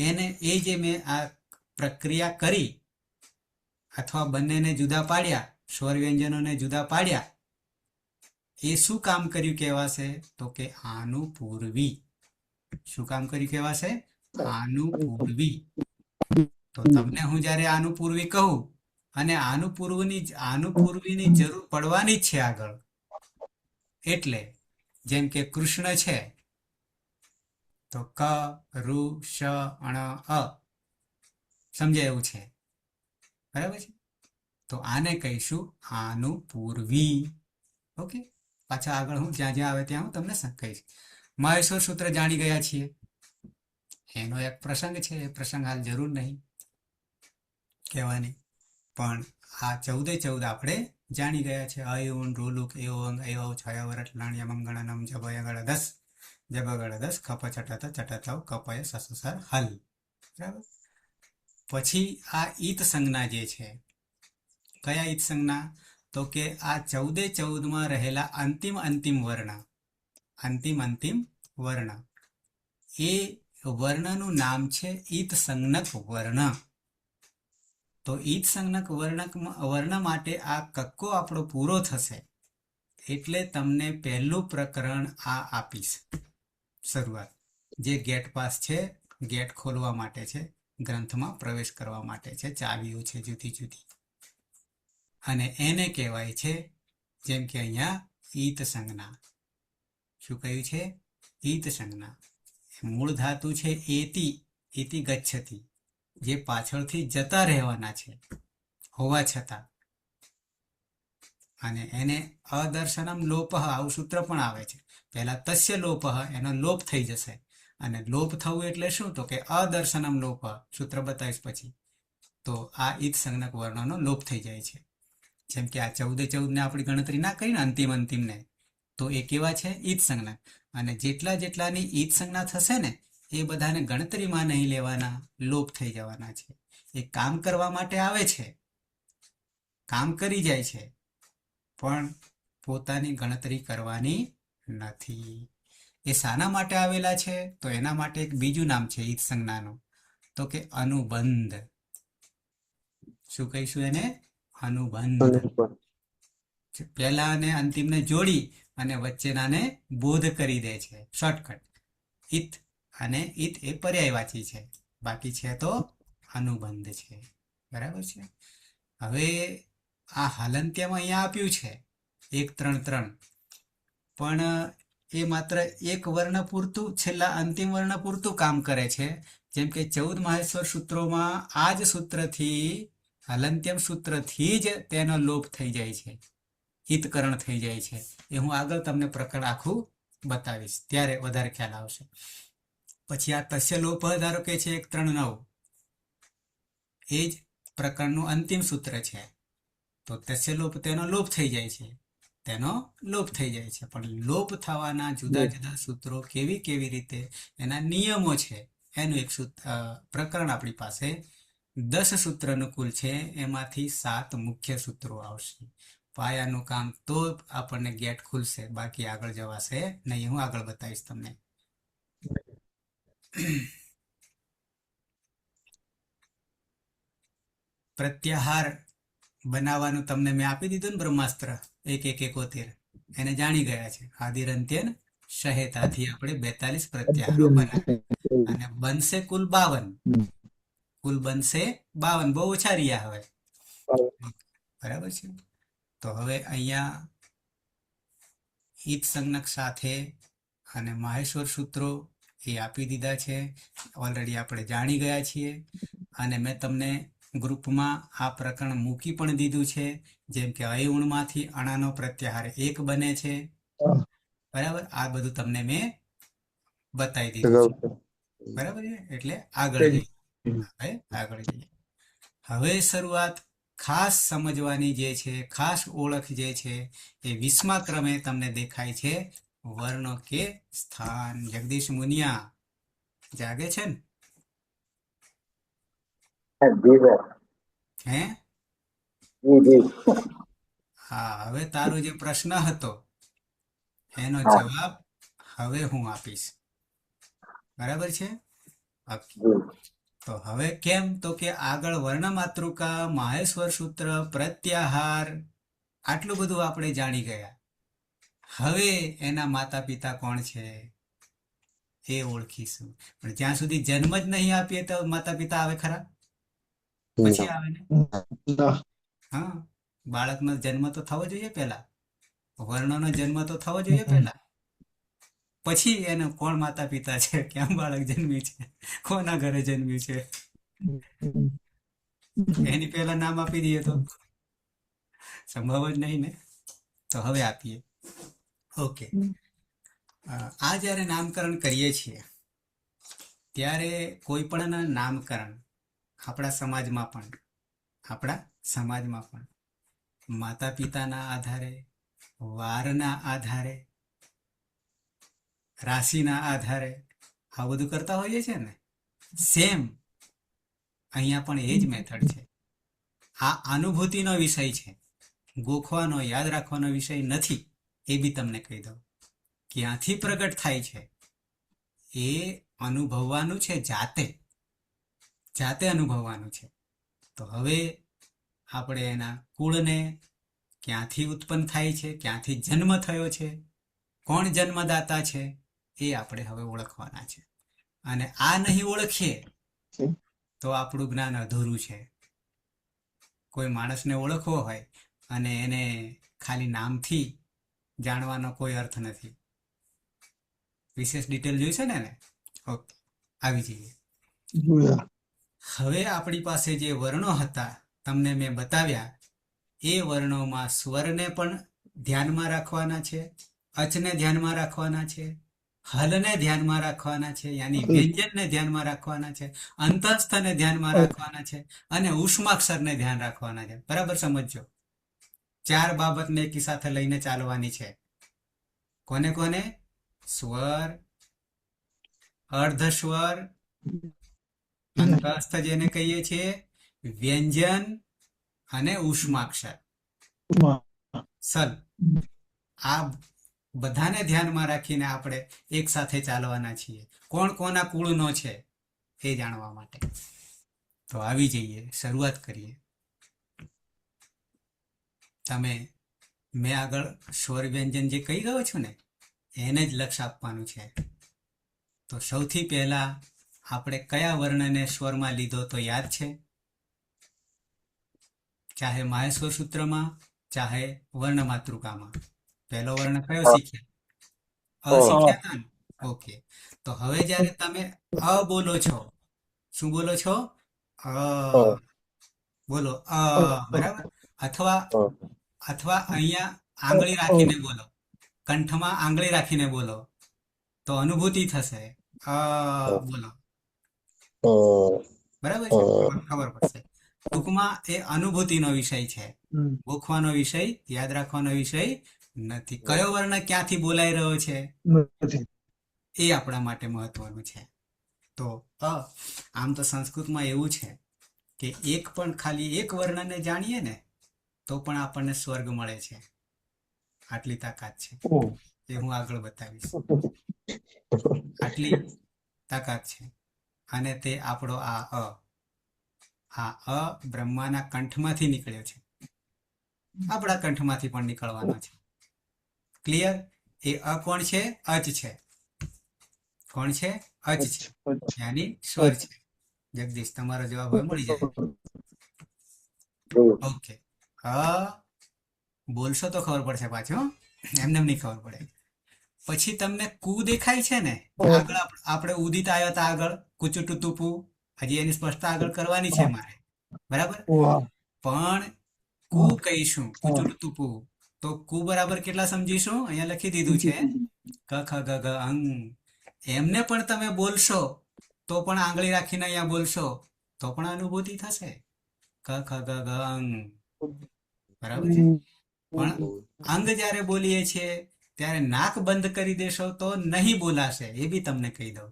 એને એ જે મેં આ પ્રક્રિયા કરી, અથવા બંનેને જુદા પાડ્યા, સ્વર વ્યંજનોને જુદા પાડ્યા, એ શું કામ કર્યું કહેવાશે? તો કે આનુપૂર્વી. શું કામ કર્યું કહેવાશે? આનુપૂર્વી. તો તમને હું જ્યારે આનુપૂર્વી કહું, અને આનુપૂર્વીની જરૂર પડવાની જ છે આગળ. એટલે જેમ કે કૃષ્ણ છે, તો ક રૂ શ અણ અ, સમજાય એવું છે, બરાબર છે? તો આને કહીશું આનુપૂર્વી. ઓકે, પાછા આગળ હું જ્યાં જ્યાં આવે ત્યાં હું તમને કહીશ. મહેશ્વર સૂત્ર જાણી ગયા છીએ, એનો એક પ્રસંગ છે, એ પ્રસંગ હાલ જરૂર નહીં કહેવાની, પણ આ 14 આપણે જાણી ગયા છે. અયુન રોલુક એવંગ એવ છયવરટ લાણ્ય મંગળનમ જબયગળ 10 જબગળ 10 ખપ ચટત ચટતવ કપય સસસર હલ. બરાબર. પછી આ ઈત સંજ્ઞા જે છે, કયા ઈત સંજ્ઞા? તો કે આ 14 રહેલા અંતિમ વર્ણ, અંતિમ વર્ણ, એ વર્ણનું નામ છે ઈત સંજ્ઞક વર્ણ. તો ઈત સંજ્ઞક વર્ણ માટે આ કક્કો આપણો પૂરો થશે એટલે તમને પહેલું પ્રકરણ આ આપીશ, શરૂઆત, જે ગેટ પાસ છે, ગેટ ખોલવા માટે છે, ગ્રંથમાં પ્રવેશ કરવા માટે છે, ચાવીઓ છે જુદી જુદી, અને એને કહેવાય છે, જેમ કે અહીંયા ઈત સંજ્ઞા. શું કહ્યું છે? ઈત સંજ્ઞા. મૂળ ધાતુ છે એતિ, ઇતિ ગચ્છતિ, જે પાછળથી જતા રહેવાના છે હોવા છતાં. અને એને અદર્શનમ લોપઃ આવું સૂત્ર પણ આવે છે. પહેલા તસ્ય લોપઃ એનો લોપ થઈ જશે, અને લોપ થવું એટલે શું? તો કે અદર્શનમ લોપઃ, સૂત્ર બતાવીશ પછી. તો આ ઈદ સંજ્ઞક વર્ણોનો લોપ થઈ જાય છે. જેમ કે આ 14 ને આપણી ગણતરી ના કરી ને અંતિમને, તો એ કેવા છે? ઈદ સંજ્ઞક. અને જેટલાની ઈદ સંજ્ઞા થશે ને એ બધાને ગણતરીમાં નહીં લેવાના, લોપ થઈ જવાના છે. એ કામ કરવા માટે આવે છે, કામ કરી જાય છે, પણ પોતાની ગણતરી કરવાની નથી. એ શાના માટે આવેલા છે? તો એના માટે એક બીજું નામ છે ઈદ સંજ્ઞાનું, તો કે અનુબંધ. શું કહીશું એને? અનુબંધ. પહેલા અને અંતિમને જોડી અને વચ્ચેનાને બોધ કરી દે છે, શોર્ટકટ. ઈત અને ઈત એ પર્યાયવાચી છે, બાકી છે તો અનુબંધ છે. બરાબર છે. હવે આ હાલંત્યમાં અહીંયા આપ્યું છે 1 3 3, પણ એ માત્ર એક વર્ણ પૂરતું, છેલ્લા અંતિમ વર્ણ પૂરતું કામ કરે છે. જેમ કે 14 માહેશ્વર સૂત્રોમાં આ જ સૂત્રથી, હલંત્યમ સૂત્રથી જ તેનો લોપ થઈ જાય છે, હિતકરણ થઈ જાય છે. એ હું આગળ તમને પ્રકરણ આખું બતાવીશ, ત્યારે વધારે ખ્યાલ આવશે. પછી આ તસ્ય લોપ ધારો કે છે 1 3 9, એ જ પ્રકરણનું અંતિમ સૂત્ર છે. તો તસ્ય લોપ, તેનો લોપ થઈ જાય છે, તેનો લોપ થઈ જાય છે. પણ લોપ થવાના જુદા જુદા સૂત્રો કેવી રીતે, એના નિયમો છે, એનું એક પ્રકરણ આપણી પાસે 10 સૂત્રનું કુલ છે. એમાંથી 7 મુખ્ય સૂત્રો આવશે. પાયાનું કામ તો આપણને ગેટ ખુલશે, બાકી આગળ જવાશે નહીં. હું આગળ બતાવીશ તમને. પ્રત્યાહાર બનાવવાનું તમને મેં આપી દીધું ને, બ્રહ્માસ્ત્ર 1 1 71, એને જાણી ગયા છે. આદિરંત્યન શહેતાથી આપણે 42 પ્રત્યાહારો બનાવ્યા, અને બનશે કુલ 52. કુલ બનશે 52, બહુ ઓછા રહ્યા હવે. બરાબર છે. તો હવે અહીંયા ઈદ સંજ્ઞક સાથે અને માહેશ્વર સૂત્રો એ આપી દીધા છે, ઓલરેડી આપણે જાણી ગયા છીએ. અને મેં તમને ગ્રુપમાં આ પ્રકરણ મૂકી પણ દીધું છે. જેમ કે અયુણમાંથી અણાનો પ્રત્યાહાર 1 બને છે. બરાબર, આ બધું તમને મેં બતાવી દીધું છે. બરાબર છે. એટલે આગળ જઈએ. હવે શરૂઆત ખાસ સમજવાની જે છે, ખાસ ઓળખ જે છે, એ 20મા ક્રમે તમને દેખાય છે, વર્ણો કે સ્થાન. જગદીશ મુનિયા જાગે છે ને? હે? હા, હવે તારો જે પ્રશ્ન હતો એનો જવાબ હવે હું આપીશ. બરાબર છે. તો હવે કેમ? તો કે આગળ વર્ણમાતૃકા, માહેશ્વર સૂત્ર, પ્રત્યાહાર, આટલું બધું આપણે જાણી ગયા. હવે એના માતા પિતા કોણ છે એ ઓળખીશું. પણ જ્યાં સુધી જન્મ જ નહીં આપીએ તો માતા પિતા આવે ખરા? પછી આવે ને. હા, બાળકનો જન્મ તો થવો જોઈએ પહેલા, વર્ણનો જન્મ તો થવો જોઈએ પહેલા, પછી એને કોણ માતા પિતા છે, ક્યાં બાળક જન્મ્યું છે, કોના ઘરે જન્મ્યું છે, એની પહેલા નામ આપી દઈએ તો સંભવ જ નહીં ને. તો હવે આપીએ. ઓકે. આ જ્યારે નામકરણ કરીએ છીએ ત્યારે કોઈ પણના નામકરણ આપણા સમાજમાં પણ માતા પિતાના આધારે, વારના આધારે, રાશિના આધારે આ બધું કરતા હોઈએ છે ને. સેમ અહીંયા પણ એ જ મેથડ છે. આ અનુભૂતિનો વિષય છે, ગોખવાનો, યાદ રાખવાનો વિષય નથી. એ બી તમને કહી દઉં. ક્યાંથી પ્રગટ થાય છે એ અનુભવવાનું છે, જાતે અનુભવવાનું છે. તો હવે આપણે એના કુળને, ક્યાંથી ઉત્પન્ન થાય છે, ક્યાંથી જન્મ થયો છે, કોણ જન્મદાતા છે, એ આપણે હવે ઓળખવાના છે. અને આ નહીં ઓળખીએ તો આપણું જ્ઞાન અધૂરું છે. કોઈ માણસને ઓળખવો હોય અને એને ખાલી નામથી જાણવાનો કોઈ અર્થ નથી. વિશેષ ડિટેલ જોઈશે ને. ઓકે, આવી જઈએ. હવે આપણી પાસે જે વર્ણો હતા તમને મેં બતાવ્યા, એ વર્ણોમાં સ્વરને પણ ધ્યાનમાં રાખવાના છે, અચને ધ્યાનમાં રાખવાના છે, હલને ધ્યાનમાં રાખવાના છે, યાની વ્યંજનને ધ્યાનમાં રાખવાના છે, અંતસ્થને ધ્યાનમાં રાખવાના છે, અને ઉષ્માક્ષરને ધ્યાન રાખવાના છે. બરાબર સમજજો. 4 બાબતને એકી સાથે લઈને ચાલવાની છે. કોને કોને? સ્વર, અર્ધસ્વર, અંતસ્થ જેને કહીએ છીએ, વ્યંજન અને ઉષ્માક્ષર. સલ. આ બધાને ધ્યાનમાં રાખીને આપણે એક સાથે ચાલવાના છીએ. કોણ કોના કુળનો છે એ જાણવા માટે. તો આવી જઈએ, શરૂઆત કરીએ. મેં આગળ સ્વર વ્યંજન જે કહી ગયો છું ને, એને જ લક્ષ આપવાનું છે. તો સૌથી પહેલા આપણે કયા વર્ણને સ્વરમાં લીધો તો યાદ છે? ચાહે માહેશ્વર સૂત્રમાં, ચાહે વર્ણ માતૃકામાં. પહેલો વર્ણ કયો શીખ્યા? અ શીખ્યા હતા ને? ઓકે. તો હવે જ્યારે તમે અ બોલો છો, શું બોલો છો? અ બોલો, અ. બરાબર. અથવા અહીંયા આંગળી રાખીને બોલો, કંઠમાં આંગળી રાખીને બોલો, તો અનુભૂતિ થશે. બોલો. બરાબર છે, ખબર પડશે. ટૂંકમાં એ અનુભૂતિનો વિષય છે, ગોખવાનો વિષય, યાદ રાખવાનો વિષય નથી. કયો વર્ણ ક્યાંથી બોલાઈ રહ્યો છે એ આપણા માટે મહત્વનું છે. તો આમ તો સંસ્કૃતમાં એવું છે કે ખાલી એક વર્ણને જાણીએ ને તો પણ આપણને સ્વર્ગ મળે છે. આટલી તાકાત છે, એ હું આગળ બતાવીશ. આટલી તાકાત છે. અને તે આપણો આ બ્રહ્માના કંઠમાંથી નીકળ્યો છે, આપણા કંઠમાંથી પણ નીકળવાનો છે. ક્લિયર? એ કોણ છે? અચ છે. કોણ છે? અચ છે, યાની સ્વર છે. જગદીશ, તમારો જવાબ હવે મળી જાય. ઓકે. બોલશો તો ખબર પડશે પાછો, એમને નહીં ખબર પડે. પછી તમને કુ દેખાય છે ને, આગળ આપણે ઉદિત આવ્યો હતા, આગળ કુચુટુતુપુ. હજી એની સ્પષ્ટતા આગળ કરવાની છે મારે. બરાબર. પણ કુ કહીશું, કુચુટુતુપુ, તો કુ બરાબર કેટલા સમજીશું? અહીંયા લખી દીધું છે, ક ખ ગ ઘ અંગ. એમને પણ તમે બોલશો તો પણ આંગળી રાખીને અહીંયા બોલશો તો પણ અનુભૂતિ થશે. ક ખ ગ ઘ અંગ. બરાબર છે. પણ અંગ જ્યારે બોલીએ છીએ ત્યારે નાક બંધ કરી દેશો તો નહીં બોલાશે, એ બી તમને કહી દઉં.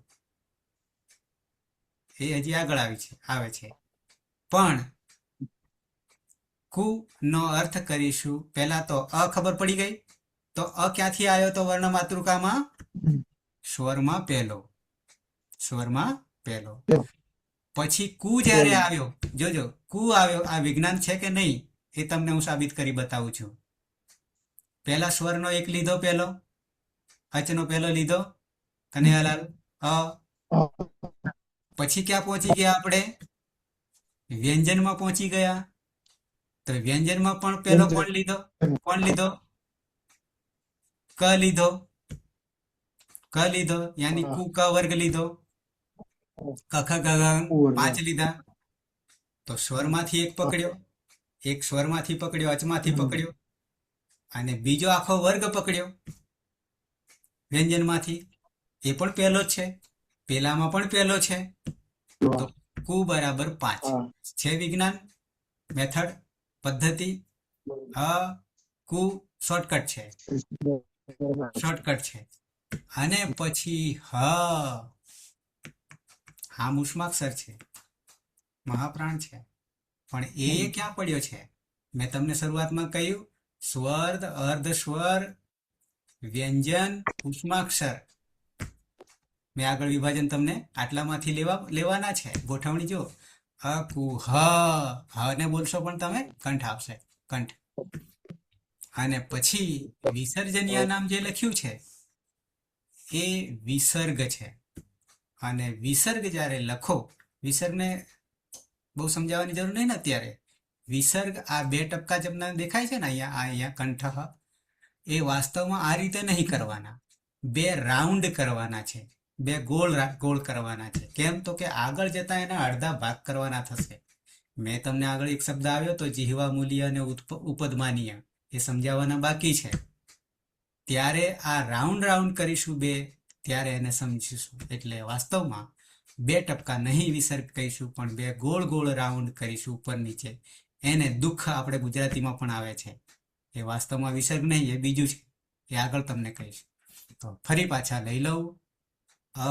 એ હજી આગળ આવે છે. પણ કુ નો અર્થ કરીશું. પહેલા તો ખબર પડી ગઈ. તો ક્યાંથી આવ્યો તો વર્ણ માતૃકામાં? સ્વરમાં પહેલો. પછી કુ જ્યારે આવ્યો, જોજો કુ આવ્યો, આ વિજ્ઞાન છે કે નહીં એ તમને હું સાબિત કરી બતાવું છું. પહેલા સ્વરનો એક લીધો, પહેલો અચનો પહેલો લીધો, કનૈયાલાલ, પછી ક્યાં પહોંચી ગયા આપણે? વ્યંજનમાં પહોંચી ગયા. તો વ્યંજનમાં પણ પહેલો કોણ લીધો? ક લીધો, યાની કુ ક વર્ગ લીધો. ક ખ ગ ઘ 5 લીધા. તો સ્વરમાંથી એક સ્વરમાંથી પકડ્યો, અચમાંથી પકડ્યો, અને બીજો આખો વર્ગ પકડ્યો વ્યંજનમાંથી. એ પણ પહેલો જ છે, પેલામાં પણ પહેલો છે. તો કુ બરાબર 5 છે. વિજ્ઞાન, મેથડ, પદ્ધતિ. કુ શોર્ટકટ છે. અને પછી હામ ઉષ્માક્ષર છે, મહાપ્રાણ છે. પણ એ ક્યાં પડ્યો છે? મેં તમને શરૂઆતમાં કહ્યું, સ્વર, અર્ધ સ્વર, વ્યંજન, ઉષ્માક્ષર. મેં આગળ વિભાજન તમને આટલામાંથી લેવાના છે. ગોઠવણી જો, કુ હ ને બોલશો પણ તમે કંઠ આવશે, કંઠ. અને પછી વિસર્જનીય નામ જે લખ્યું છે એ વિસર્ગ છે. અને વિસર્ગ જ્યારે લખો, વિસર્ગને બહુ સમજાવવાની જરૂર નહીં ને અત્યારે. વિસર્ગ આ 2 ટપકા જમના દેખાય છે ને અહીંયા કંઠ, એ વાસ્તવમાં આ રીતે નહીં કરવાના. 2 રાઉન્ડ કરવાના છે, 2 ગોળ કરવાના છે. કેમ? તો કે આગળ જતા એના અડધા ભાગ કરવાના થશે. મેં તમને આગળ એક શબ્દ આવ્યો તો જીહવા મૂલ્ય અને ઉપદમાનીય એ સમજાવવાના બાકી છે. ત્યારે આ રાઉન્ડ રાઉન્ડ કરીશું બે, ત્યારે એને સમજીશું. એટલે વાસ્તવમાં 2 ટપકા નહીં વિસર્ગ કહીશું, પણ 2 ગોળ ગોળ રાઉન્ડ કરીશું ઉપર નીચે. એને દુઃખ આપણે ગુજરાતીમાં પણ આવે છે. એ વાસ્તવમાં વિસર્ગ નહીં, એ બીજું છે. એ આગળ તમને કહીશ. તો ફરી પાછા લઈ લઉં. અ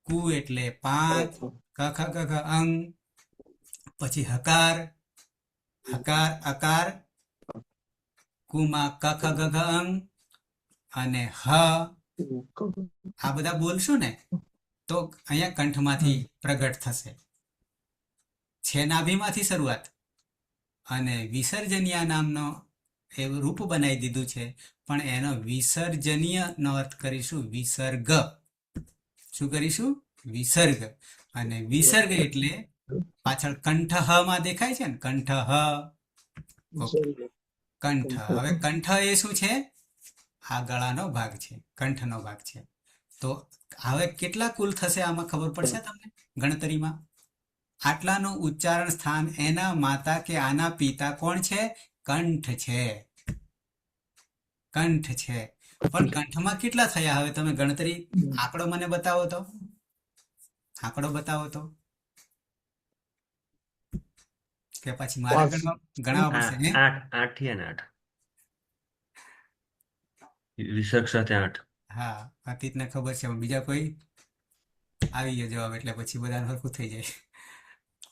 કુ એટલે 5, ક ખ ગ ઘ અંગ, પછી હકાર, હકાર અકાર, કુમાં ક ખ ગ ઘ અંગ અને હ. આ બધા બોલશું ને તો અહીંયા કંઠમાંથી પ્રગટ થશે. છે નાભીમાંથી શરૂઆત. અને વિસર્જનીય નામનો એવું રૂપ બનાવી દીધું છે, પણ એનો વિસર્જનીય નો અર્થ કરીશું વિસર્ગ. શું કરીશું? વિસર્ગ. અને વિસર્ગ એટલે પાછળ કંઠ હ માં દેખાય છે ને, કંઠ હ. ઓકે, કંઠ. હવે કંઠ એ શું છે? આ ગળાનો ભાગ છે, કંઠનો ભાગ છે. તો હવે કેટલા કુલ થશે આમાં ખબર પડશે તમને ગણતરીમાં? આટલાનું ઉચ્ચારણ સ્થાન એના માતા કે આના પિતા કોણ છે? કંઠ છે. કંઠ છે. પણ કંઠમાં કેટલા થયા? હવે તમે ગણતરી આંકડો મને બતાવો તો. આંકડો બતાવો તો. કે પછી મારે ગણાવવા પડશે ને? 8 થયા ને 8 વિસર્ગ સાથે 8. હા, અતીતને ખબર છે, પણ બીજા કોઈ આવી ગયો જવાબ એટલે પછી બધા સરખું થઈ જાય.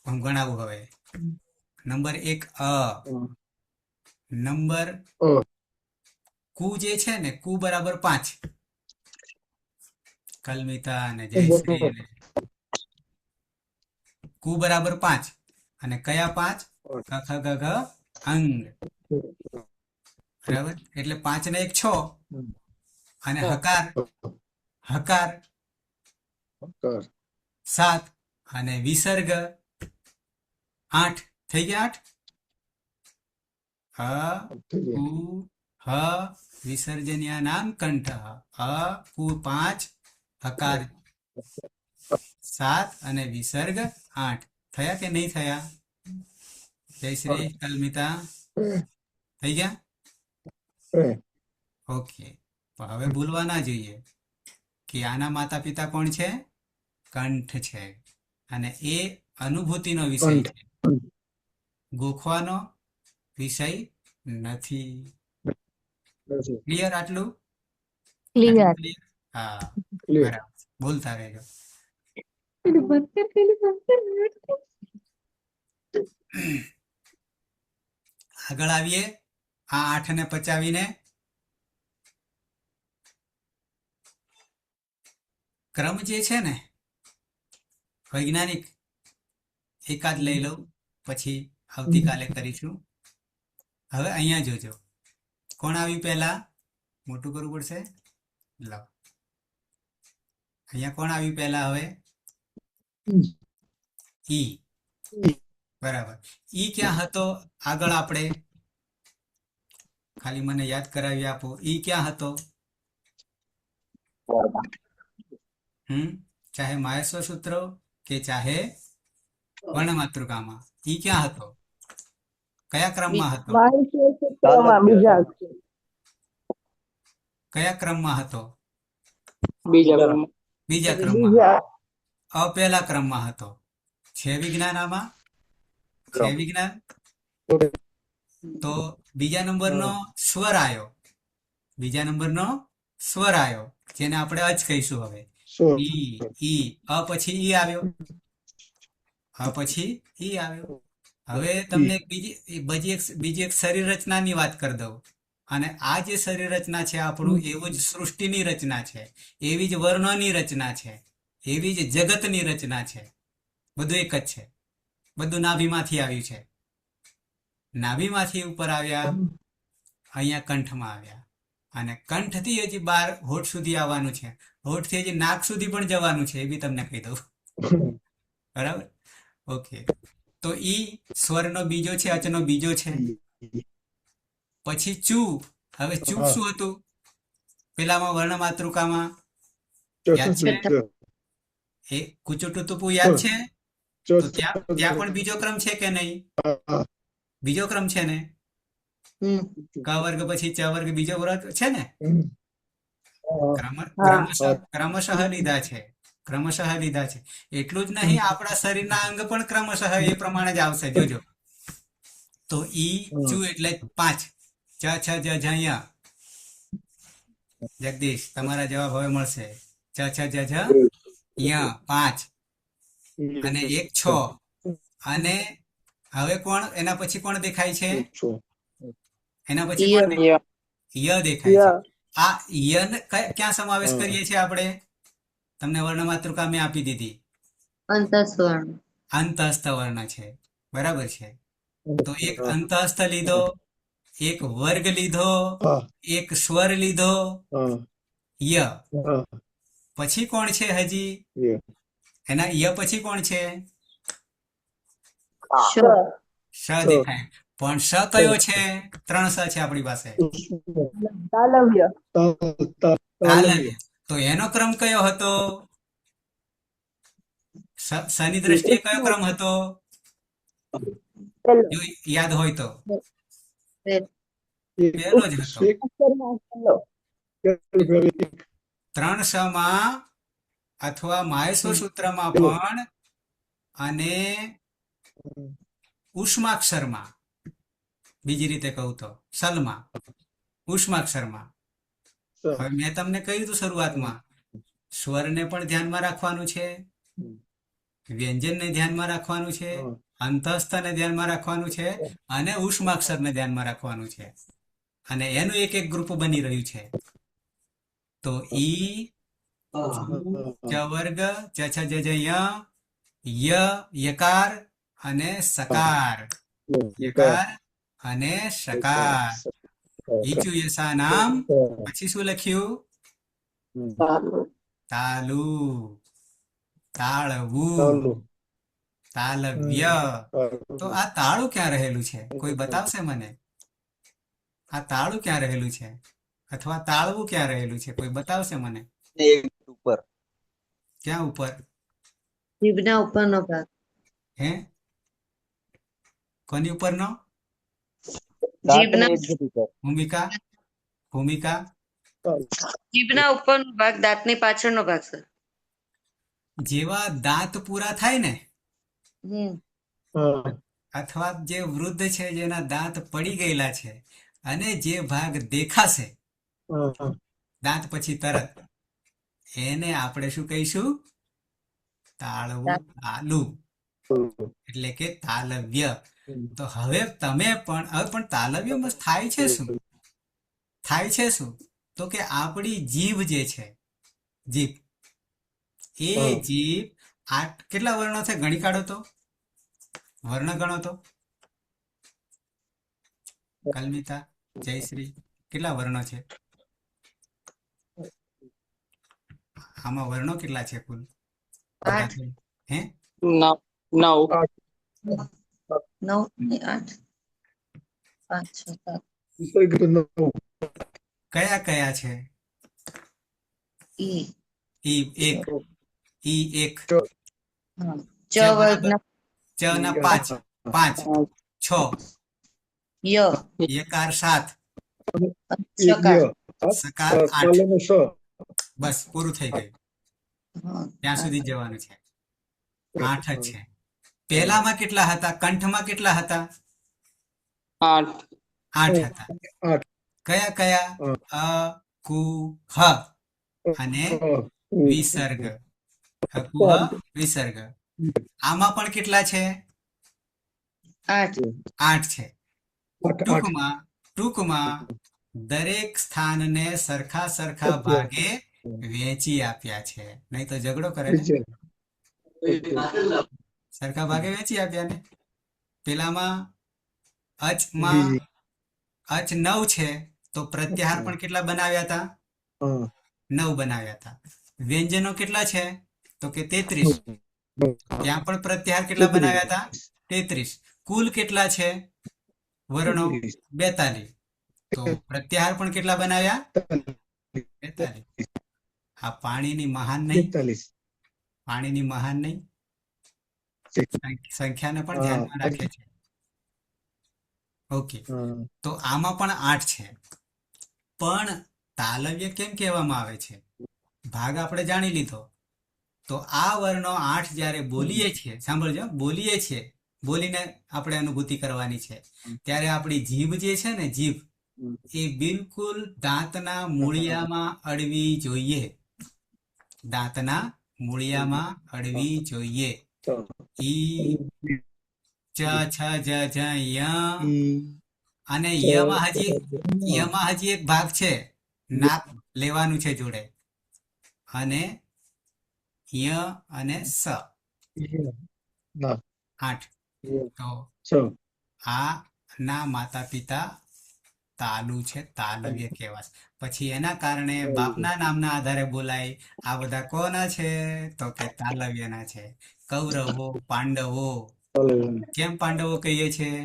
હું ગણાવું હવે. નંબર 1 અ. નંબર કુ જે છે ને, કુ બરાબર 5. કલમિતા અને જયશ્રી અને કુ બરાબર 5. અને કયા 5? ક ખ ગ ઘ અંગ. બરાબર, એટલે 5 ને 1 6. અને હકાર, હકાર 7. અને વિસર્ગ 8. થઈ ગયા 8. અ ઉ હ વિસર્જનીય નામ કંઠ. અ કુ 5, હકાર 7 અને વિસર્ગ 8. થયા કે નહીં થયા? જયશ્રી, કલમિતા થઈ ગયા? ઓકે. તો હવે ભૂલવા ના જોઈએ કે આના માતા પિતા કોણ છે? કંઠ છે. અને એ અનુભૂતિનો વિષય છે, ગોખવાનો વિષય નથી. ક્લિયર આટલું? ક્લિયર. હા, બરાબર. બોલતા રહેજો. આગળ આવીએ. આ 8 ને પચાવીને ક્રમ જે છે ને વૈજ્ઞાનિક, એકાદ લઈ લઉં, પછી આવતીકાલે કરીશું. હવે અહીંયા જોજો, કોણ આવ્યું પહેલા? મોટું કરવું પડશે. લાવ, અહીંયા કોણ આવ્યું પહેલા? હવે ઈ. બરાબર. ઈ ક્યાં હતો આગળ? આપણે ખાલી મને યાદ કરાવી આપો. ઈ ક્યાં હતો? ચાહે માહેશ્વર સૂત્ર કે ચાહે વર્ણમાતૃકામાં, ઈ ક્યાં હતો? કયા ક્રમમાં હતો? કયા ક્રમમાં હતો? બીજા ક્રમમાં. પહેલા ક્રમમાં હતો. છે વિજ્ઞાન આમાં? છે વિજ્ઞાન? તો બીજા નંબરનો સ્વર આવ્યો. બીજા નંબરનો સ્વર આવ્યો, જેને આપણે અચ કહીશું. હવે ઈ, ઈ. અ પછી ઈ આવ્યો. અ પછી ઈ આવ્યો. હવે તમને બીજી એક શરીર રચનાની વાત કરી દઉં. અને આ જે શરીર રચના છે આપણું, એવું જ સૃષ્ટિની રચના છે, એવી જ વર્ણોની રચના છે, એવી જ જગતની રચના છે. બધું એક જ છે. બધું નાભીમાંથી આવ્યું છે. નાભીમાંથી ઉપર આવ્યા, અહીંયા કંઠમાં આવ્યા. અને કંઠથી હજી 12 હોઠ સુધી આવવાનું છે. હોઠથી હજી નાક સુધી પણ જવાનું છે, એ બી તમને કહી દઉં. બરાબર? ઓકે. તો ઈ સ્વરનો બીજો છે, અચનો બીજો છે. પછી ચૂ. હવે ચૂ શું હતું પેલામાં? વર્ણમાતૃકામાં યાદ છે? એ કુચુટુતુપુ યાદ છે? તો ત્યાં પણ બીજો ક્રમ છે કે નહીં? બીજો ક્રમ છે ને? ક વર્ગ પછી ચ વર્ગ બીજો વર્ગ છે ને? ક્રમશઃ લીધા છે. ક્રમશઃ લીધા છે. એટલું જ નહીં, આપણા શરીરના અંગ પણ ક્રમશઃ એ પ્રમાણે જ આવશે. જોજો. તો ઈ ચુ એટલે 5, ચ છ જ ઝ ય. જગદીશ, તમારા જવાબ હવે મળશે. ચ છ જ ઝ ય 5 અને 1 6. અને હવે કોણ એના પછી કોણ દેખાય છે? એના પછી કોણ દેખાય? ય દેખાય છે. આ ય ને ક્યાં સમાવેશ કરીએ છીએ આપણે? તમને વર્ણમાતૃકા મેં આપી દીધી. અંતસ્વર્ણ. અંતસ્થ વર્ણ છે. બરાબર છે. તો એક અંતસ્થ લીધો, એક વર્ગ લીધો, એક સ્વર લીધો, ય. પછી કોણ છે હજી? એના ય પછી કોણ છે? શ. શ દેખાય. પણ શ કયો છે? 3 શ છે આપણી પાસે. તાલવ્ય. તાલવ્ય. તો એનો ક્રમ કયો હતો? શની દ્રષ્ટિએ કયો ક્રમ હતો? જો યાદ હોય તો પહેલો જ હતો. 3 શમાં અથવા માહેશ્વર સૂત્રમાં પણ અને ઉષ્માક્ષરમાં, બીજી રીતે કહું તો સલમાં, ઉષ્માક્ષરમાં. હવે મેં તમને કહ્યું હતું શરૂઆતમાં, સ્વરને પણ ધ્યાનમાં રાખવાનું છે, વ્યંજનને ધ્યાનમાં રાખવાનું છે, અંતસ્થને ધ્યાનમાં રાખવાનું છે અને ઉષ્માક્ષરને ધ્યાનમાં રાખવાનું છે. અને એનું એક એક ગ્રુપ બની રહ્યું છે. તો ઈ ચ વર્ગ ચ છ જ ઝ ય યકાર અને સકાર. યકાર અને સકાર. ઈચુ યસા નામ. પછી શું લખ્યું? તાલુ, તાળવું, તાલવ્ય. તો આ તાળું ક્યાં રહેલું છે? કોઈ બતાવશે મને? આ તાળું ક્યાં રહેલું છે? અથવા તાળવું ક્યાં રહેલું છે? કોઈ બતાવશે મને? ઉપર. ક્યાં ઉપર? જીભના ઉપરનો ભાગ. હે? કોની ઉપરનો? જીભના ભૂમિકા, ભૂમિકા. જીભના ઉપરનો ભાગ, દાંતની પાછળનો ભાગ સર. જેવા દાંત પૂરા થાય ને, હમ. અથવા જે વૃદ્ધ છે જેના દાંત પડી ગયેલા છે અને જે ભાગ દેખાશે દાંત પછી તરત, એને આપણે શું કહીશું? તાળવું, તાલું, એટલે કે તાલવ્ય. તો હવે તમે પણ તાલવ્યમાં થાય છે શું? થાય છે શું? તો કે આપણી જીભ જે છે, જીભ, એ જીભ કેટલા વર્ણો છે? ગણી કાઢો તો, વર્ણ ગણો તો. કલ્મિતા, જયશ્રી, કેટલા વર્ણો છે આમાં? વર્ણો કેટલા છે કુલ? 8. હે? 9. 9 ને 8. 5 કયા કયા છે? ઈ. એક, ઈ એક. હા. ચ વર્ગના ચ ના 5, 5, 6. ય. યકાર 7, સકાર. સકાર 8. બસ પૂરું થઈ ગયું. હા. ત્યાં સુધી જવાનું છે. 8 જ છે. પહેલામાં કેટલા હતા? કંઠમાં કેટલા હતા? 8. 8 હતા. કયા કયા? અ, કુ, હ અને વિસર્ગ. હકુ, હ, વિસર્ગ. આમાં પણ કેટલા છે? 8. 8 છે. ટૂંકમાં દરેક સ્થાનને સરખા સરખા ભાગે વહેંચી આપ્યા છે. નહીં તો ઝઘડો કરે ને. સરખા ભાગે વહેંચી આપ્યા ને. પેલામાં અચમાં અચ 9 છે, તો પ્રત્યાહાર પણ કેટલા બનાવ્યા હતા? 9 બનાવ્યા હતા. વ્યંજનો કેટલા છે? તો કે 33. ત્યાં પણ પ્રત્યાહાર કેટલા બનાવ્યા હતા? 33. કુલ કેટલા છે વર્ણો? 42. તો પ્રત્યાહાર પણ કેટલા બનાવ્યા? 42. આ પાણીની મહાન નહીં? પાણીની મહાન નહીં? સંખ્યાને પણ હા, ધ્યાનમાં રાખે છે. ઓકે, હા. તો આમાં પણ 8 છે, પણ તાલવ્ય કેમ કહેવામાં આવે છે? ભાગ આપણે જાણી લીધો. તો આ વર્ણો 8 જ્યારે બોલીએ છીએ, સાંભળજો, બોલીએ છીએ, બોલીને આપણે અનુભૂતિ કરવાની છે, ત્યારે આપણી જીભ જે છે ને, જીભ એ બિલકુલ દાંતના મૂળિયામાં અડવી જોઈએ. દાંતના મૂળિયામાં અડવી જોઈએ. ઈ, ચ, છ, જ, ય, અને યમાં હજી એક ભાગ છે, નાક લેવાનું છે જોડે, અને ય અને સ, 8. તો આ ના માતા પિતા તાલુ છે, તાલવ્ય કહેવાય. પછી એના કારણે બાપના નામના આધારે બોલાય. આ બધા કોના છે? તો કે તાલવ્યના છે. કૌરવો, પાંડવો. કેમ પાંડવો કહીએ છીએ?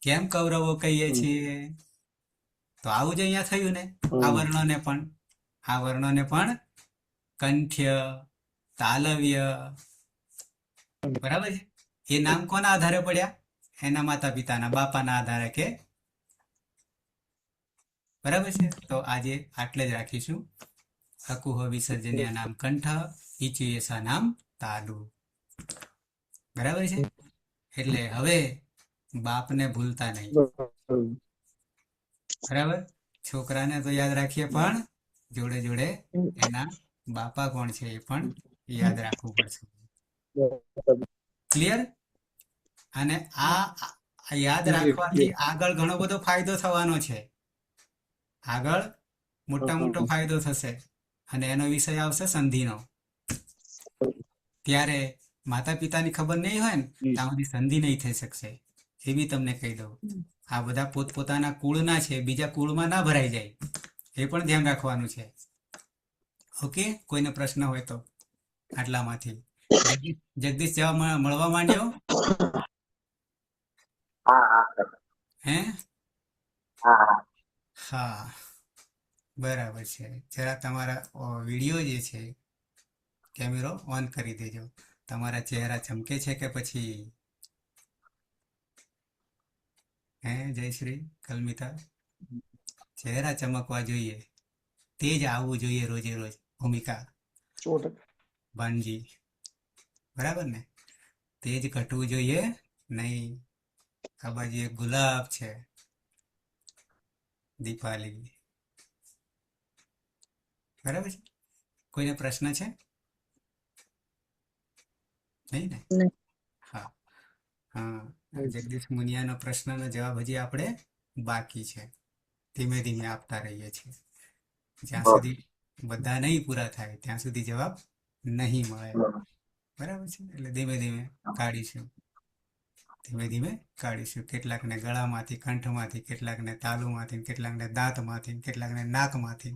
કેમ કૌરવો કહીએ છીએ? તો આવું જ અહીંયા થયું ને. આ વર્ણોને પણ કંઠ્ય, તાલવ્ય, બરાબર છે. એ નામ કોના આધારે પડ્યા? એના માતા પિતાના, બાપાના આધારે, કે બરાબર છે. તો આજે આટલે જ રાખીશું. અકુહ વિસર્જનીય નામ કંઠ, ઈચુયેસા નામ તાલુ. બરાબર છે. એટલે હવે બાપને ભૂલતા નહીં. બરાબર, છોકરાને તો યાદ રાખીએ, પણ જોડે જોડે એના બાપા કોણ છે એ પણ યાદ રાખવું પડશે. ક્લિયર? અને આ યાદ રાખવાથી આગળ ઘણો બધો ફાયદો થવાનો છે. આગળ મોટો ફાયદો થશે, અને એનો વિષય આવશે સંધિનો. ત્યારે માતા પિતાની ખબર નહીં હોય ને, ત્યાં સુધી સંધિ નહીં થઈ શકશે. એ બી તમને કહી દઉં. આ બધા પોતપોતાના કુળના છે, બીજા કુળમાં ના ભરાઈ જાય, એ પણ ધ્યાન રાખવાનું છે. ઓકે, કોઈને પ્રશ્ન હોય તો આટલામાંથી. જગદીશ જવા મળવા માંડ્યો? હે? હા, બરાબર છે. જરા તમારા વિડીયો જે છે, કેમેરો ઓન કરી દેજો. તમારા ચહેરા ચમકે છે કે પછી? હે જયશ્રી, કલમિતા? ચહેરા ચમકવા જોઈએ, તેજ આવવું જોઈએ રોજે રોજ. ભૂમિકા, 100%. ભાનજી, બરાબર ને? તેજ ઘટવું જોઈએ નહીં. આ બાજુ એક ગુલાબ છે, દીપાલી, બરાબર છે. કોઈને પ્રશ્ન છે? નહીં ને? હા હા, જગદીશ મુનિયાનો પ્રશ્નનો જવાબ હજી આપણે બાકી છે. ધીમે ધીમે આપતા રહીએ છીએ. જ્યાં સુધી બધા નહીં પૂરા થાય ત્યાં સુધી જવાબ નહીં મળે. બરાબર છે. એટલે ધીમે ધીમે કાઢીશું. કેટલાકને ગળામાંથી, કંઠમાંથી, કેટલાકને તાલુમાંથી, કેટલાકને દાંતમાંથી, કેટલાકને નાકમાંથી,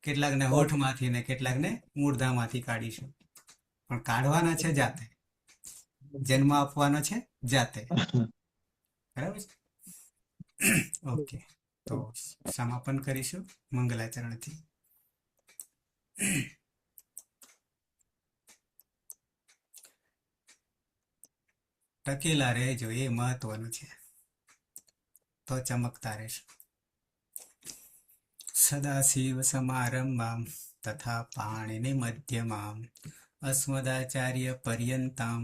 કેટલાકને હોઠમાંથી, ને કેટલાકને મૂળધામાંથી કાઢીશું. પણ કાઢવાના છે જાતે, જન્મ આપવાનો છે જાતે. બરાબર છે. ઓકે, તો સમાપન કરીશું મંગલાચરણથી. ટકેલા રહેજો, એ મહત્વનું છે, તો ચમકતા રહેશો. સદાશિવ સમારંભામ તથા પાણિનિ મધ્યમામ અસ્મદાચાર્ય પર્યંતામ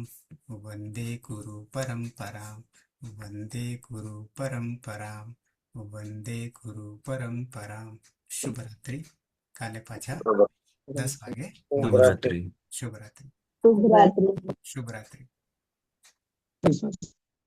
વંદે ગુરુ પરંપરામ. વંદે ગુરુ પરંપરામ. વંદે ગુરુ પરંપરામ. શુભરાત્રિ. કાલે પાછા 10 વાગે. નવરાત્રી. શુભરાત્રિ. શુભરાત્રિ. શુભરાત્રિ. Yes, sir.